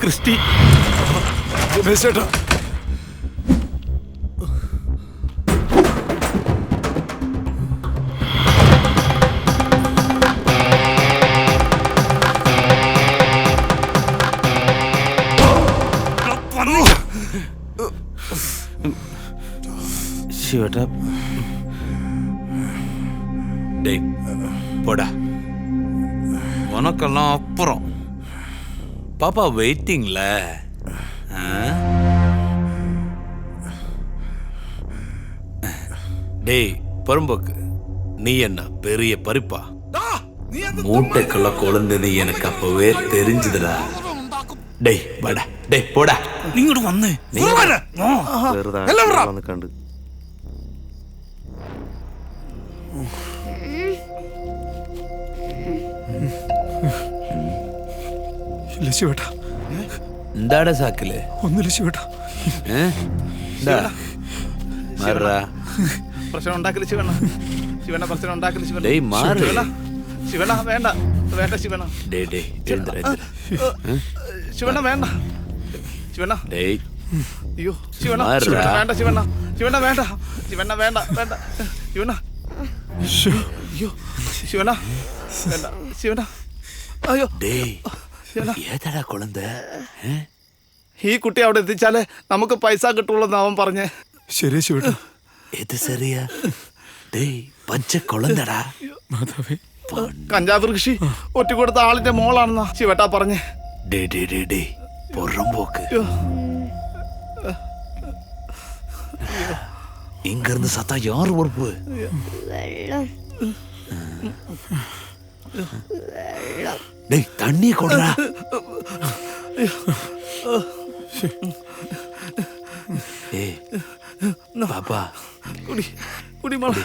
ക്രിസ്റ്റി ചേട്ടാ ശിവേട്ടാ டேய் போடா உனக்கெல்லாம் அப்புறம் பாப்பா வெயிட்டிங்ல டேய் பரம்போக்கு நீ என்ன பெரிய பறிப்பா மூட்டைக்குள்ள குழந்தது எனக்கு அப்பவே தெரிஞ்சதுடா டேய் வாடா டேய் போடா നീ ഇങ്ങോട്ട് വന്നേ വന്ന് കണ്ട് ഇല്ല ശിവേട്ടാ. എന്താടാ സാക്കില് ഒന്നുമില്ല ശിവേട്ടാ. പ്രശ്നം ഉണ്ടാക്കല് ശിവണ്ണ. ശിവണ്ണ പ്രശ്നം ഉണ്ടാക്കല് ശിവണ്ണ. ഡേയ് മാറ്. ശിവണ്ണ വേണ്ട വേണ്ട ശിവണ്ണ. ശിവണ്ണ വേണ്ട ശിവണ്ണ. അയ്യോ ശിവണ്ണ വേണ്ട ശിവണ്ണ. ശിവണ്ണ വേണ്ട ശിവണ്ണ വേണ്ട വേണ്ട ശിവണ്ണ. അയ്യോ ശിവണ്ണ വേണ്ട ശിവണ്ണ. അയ്യോ ഏതാടാ കുളന്ത? ഈ കുട്ടി അവിടെ എത്തിച്ചാലേ നമുക്ക് പൈസ കിട്ടുള്ളൂ അവൻ പറഞ്ഞേ. ശരി ശിവേട്ടാ. ഏത് ശരിയാ? ഡേയ് പച്ച കുളന്തടാ. കഞ്ചാവ് കൃഷി ഒറ്റ കൊടുത്ത ആളിന്റെ മോളാണെന്നാ ശിവേട്ടാ പറഞ്ഞേ. പൊറമ്പോക്ക് ഇങ്ങിരുന്ന് സത്താ യാറ് ഉറപ്പ്. ഡേയ് തണ്ണി കൊടുറാ. പാപ്പാ കുടി കുടി മോളെ.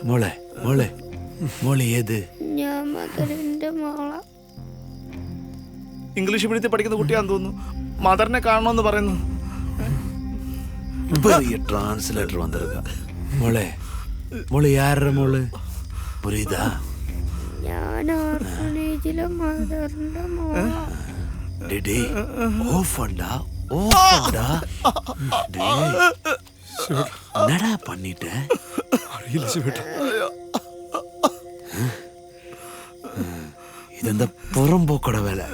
മോളെ മോളെ മോളെ ഏത്? ഞാൻ മദറിന്റെ മോള. ഇംഗ്ലീഷ് മീഡിയത്തിൽ പഠിക്കുന്ന കുട്ടിയാന്ന് തോന്നുന്നു. മദറിനെ കാണണമെന്ന് പറയുന്നു. ട്രാൻസ്ലേറ്റർ വന്നിരുക്ക. മോളെ മോളെ യാരുടെ മോള് പുരിയുതാ? ഞാൻ ഓർഫനേജിലെ മദറിന്റെ മോള. என்னடா பண்ணிட்ட? இது இந்த புறம்போக்கோட வேலை.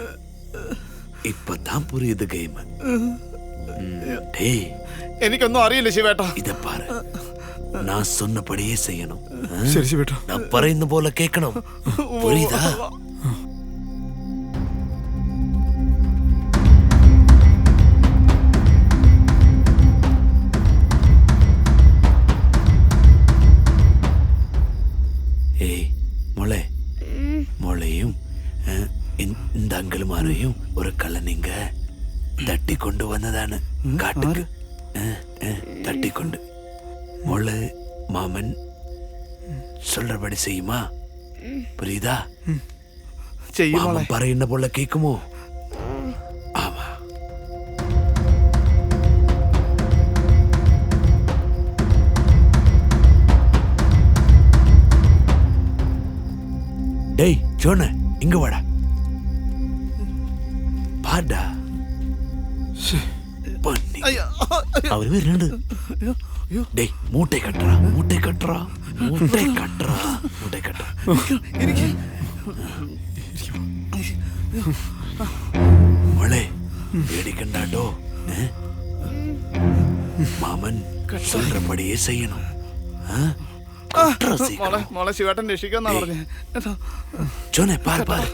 இப்பதான் புரியுது கேம். എനിക്കൊന്നും അറിയില്ല ശിവേട്ടാ. இத பாரு, நான் சொன்னபடியே செய்யணும். ശരി ശിവേട്ടാ. நான் പറയുന്ന പോലെ കേൾക്കണം. புரியுதா? മോളെയും இந்த അങ്കിളുമാരെയും ഒരു കള്ളനിങ്ക തട്ടിക്കൊണ്ടു വന്നതാണ് കാട്ടുക്ക്. തട്ടിക്കൊണ്ട് മോള് മാമൻ சொல்றபடி செய்யுமா? புரியுதா? மாமன் പറയുന്ന പോലെ കേൾക്കുമോ? ആമാ. டேய் ஜோன இங்க வாடா. பாடா. பண்ணி அவர் വരുന്നുണ്ട്. டேய் மூட்டை கட்டுறா மூட்டை கட்டுறா மூட்டை கட்டுறா மூட்டை கட்டுறா. മോളെ പേടിക്കണ്ടാട്ടോ. മാമൻ சொல்றபடியே செய்யணும். മോളെ ശിവേട്ടൻ രക്ഷിക്കാന്നാ പറഞ്ഞേ. ஜோனே பாரு பாரு.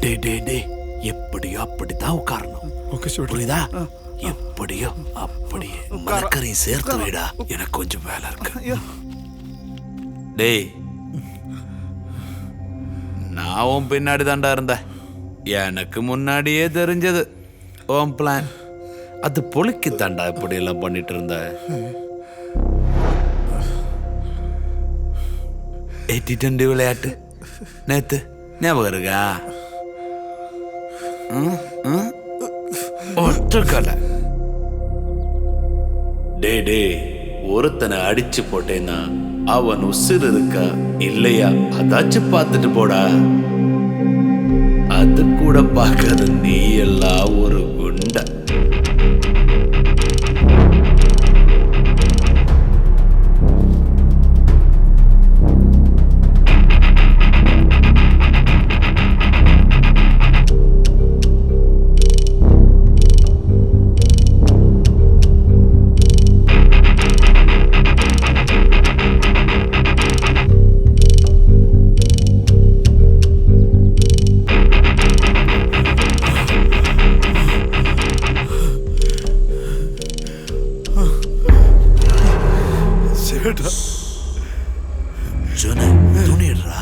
டேய் டேய் டேய் எப்படியோ அப்படித்தான் உட்காரணும். புரியுதா? எப்படியோ அப்படியே மரக்கரையும் சேர்த்து வைடா. எனக்கு கொஞ்சம் வேலை இருக்கு. டேய் நான் உன் பின்னாடி தாண்டா இருந்தேன். எனக்கு முன்னாடியே தெரிஞ்சது ஓம் பிளான். அது பொழிக்குத்தாண்டா இப்படி எல்லாம் பண்ணிட்டு இருந்த. 80-20 விளையாட்டு நேத்து ஞாபகம் இருக்கா? ஒற்றுக்கலை. டே ஒருத்தனை அடிச்சு போட்டேன்னா அவன் உசுறு இருக்கா இல்லையா அதாச்சும் பார்த்துட்டு போடா. அது கூட பார்க்காத நீ எல்லாம் ஒரு குண்ட. துணிடுறா.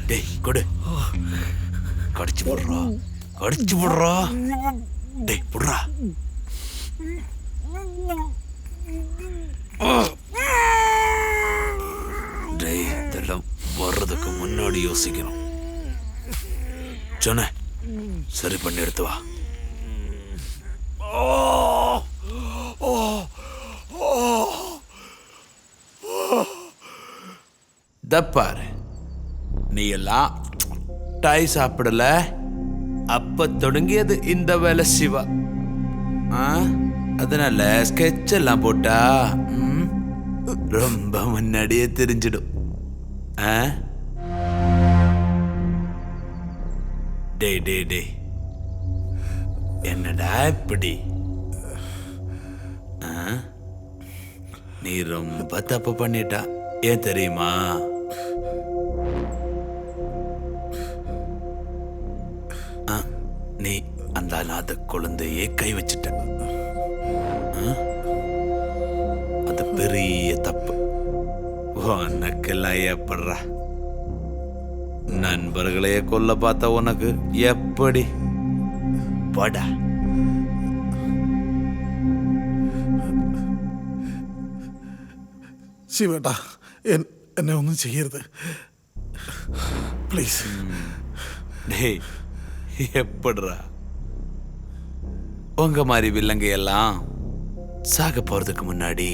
டேய் கொடு. கடிச்சு போடுறா. டேய் புடுறா. டேய் இதெல்லாம் வர்றதுக்கு முன்னாடி யோசிக்கணும். சொன்ன சரி பண்ணி எடுத்து வா. தப்பாரு நீ எல்லாம் டாய் சாப்பிடல. அப்ப தொடங்கியது இந்த வேலை சிவா. அதனால ஸ்கெட்ச் எல்லாம் போட்டா ரொம்ப முன்னாடியே தெரிஞ்சிடும். டே என்னடா இப்படி? நீ ரொம்ப தப்பு பண்ணிட்டா. ஏன் தெரியுமா? நீ அந்த அநாத குழந்தையே கை வச்சிட்ட. அது பெரிய தப்பு. உனக்கெல்லாம் ஏற்படுறா. நண்பர்களையே கொல்ல பார்த்த உனக்கு எப்படி படா? ശിവേട്ടാ എന്നെ ഒന്നും ചെയ്യരുത് പ്ലീസ്. டேய் எப்படிரா உங்க மாதிரி வில்லங்க எல்லாம் சாக போறதுக்கு முன்னாடி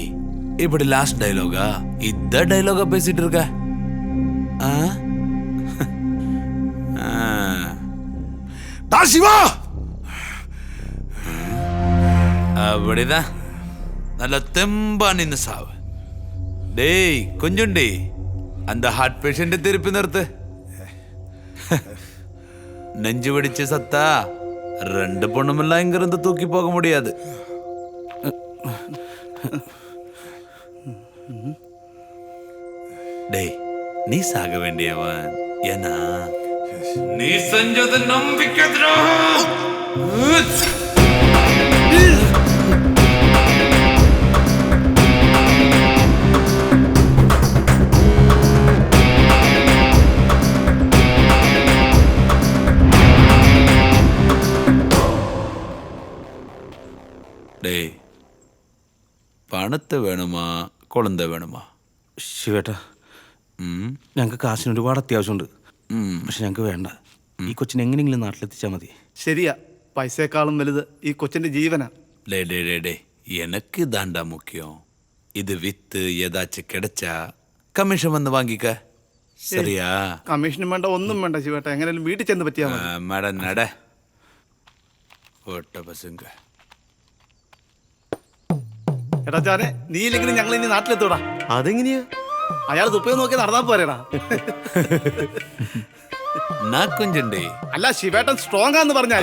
இப்படி லாஸ்ட் டைலாகா இந்த டைலாகா பேசிட்டு இருக்க? சிவா அப்படிதான் நல்ல தெம்பா நின்னு சாவு. டேய் கொஞ்சம் டே அந்த ஹார்ட் பேஷண்ட் திருப்பி நிறுத்து. நெஞ்சு வெடிச்சு சத்தா 2 பொண்ணுமெல்லாம் இங்கிருந்து தூக்கி போக முடியாது. டேய் நீ சாக வேண்டியவன். ஏன்னா நீ செஞ்சது நம்பிக்கை துரோகம். டேய் പണത്ത് വേണമാ കുളന്ത വേണമാ? ശിവേട്ടാ ഞങ്ങൾക്ക് കാശിന് ഒരുപാട് അത്യാവശ്യമുണ്ട്. പക്ഷെ ഞങ്ങൾക്ക് വേണ്ട. ഈ കൊച്ചിനെ എങ്ങനെയെങ്കിലും നാട്ടിലെത്തിച്ചാൽ മതി. ശരിയാ, പൈസയെക്കാളും വലുത് ഈ കൊച്ചിന്റെ ജീവനാ. ഡേ എനക്ക് ഇതാണ്ടാ മുഖ്യം. ഇത് വിത്ത് ഏതാச்சும் கிடைச்சா കമ്മീഷൻ വന്ന് വാങ്ങിക്ക. சரியா? കമ്മീഷനും വേണ്ട ഒന്നും വേണ്ട ശിവേട്ടാ, എങ്ങനെയാലും വീട്ടിൽ ചെന്ന് പറ്റിയാ മട നട ഓട്ട പസങ്ക. എടാ ചാനെ, നീ ഇല്ലെങ്കിലും ഞങ്ങൾ ഇനി നാട്ടിലെത്തൂടാ. അതെങ്ങനെയാ? അയാൾ തുപ്പയോ നോക്കി നടന്നാ പോരേടാ. നാക്കുഞ്ചണ്ടേ അല്ല ശിവേട്ടൻ സ്ട്രോങ് ആന്ന് പറഞ്ഞാ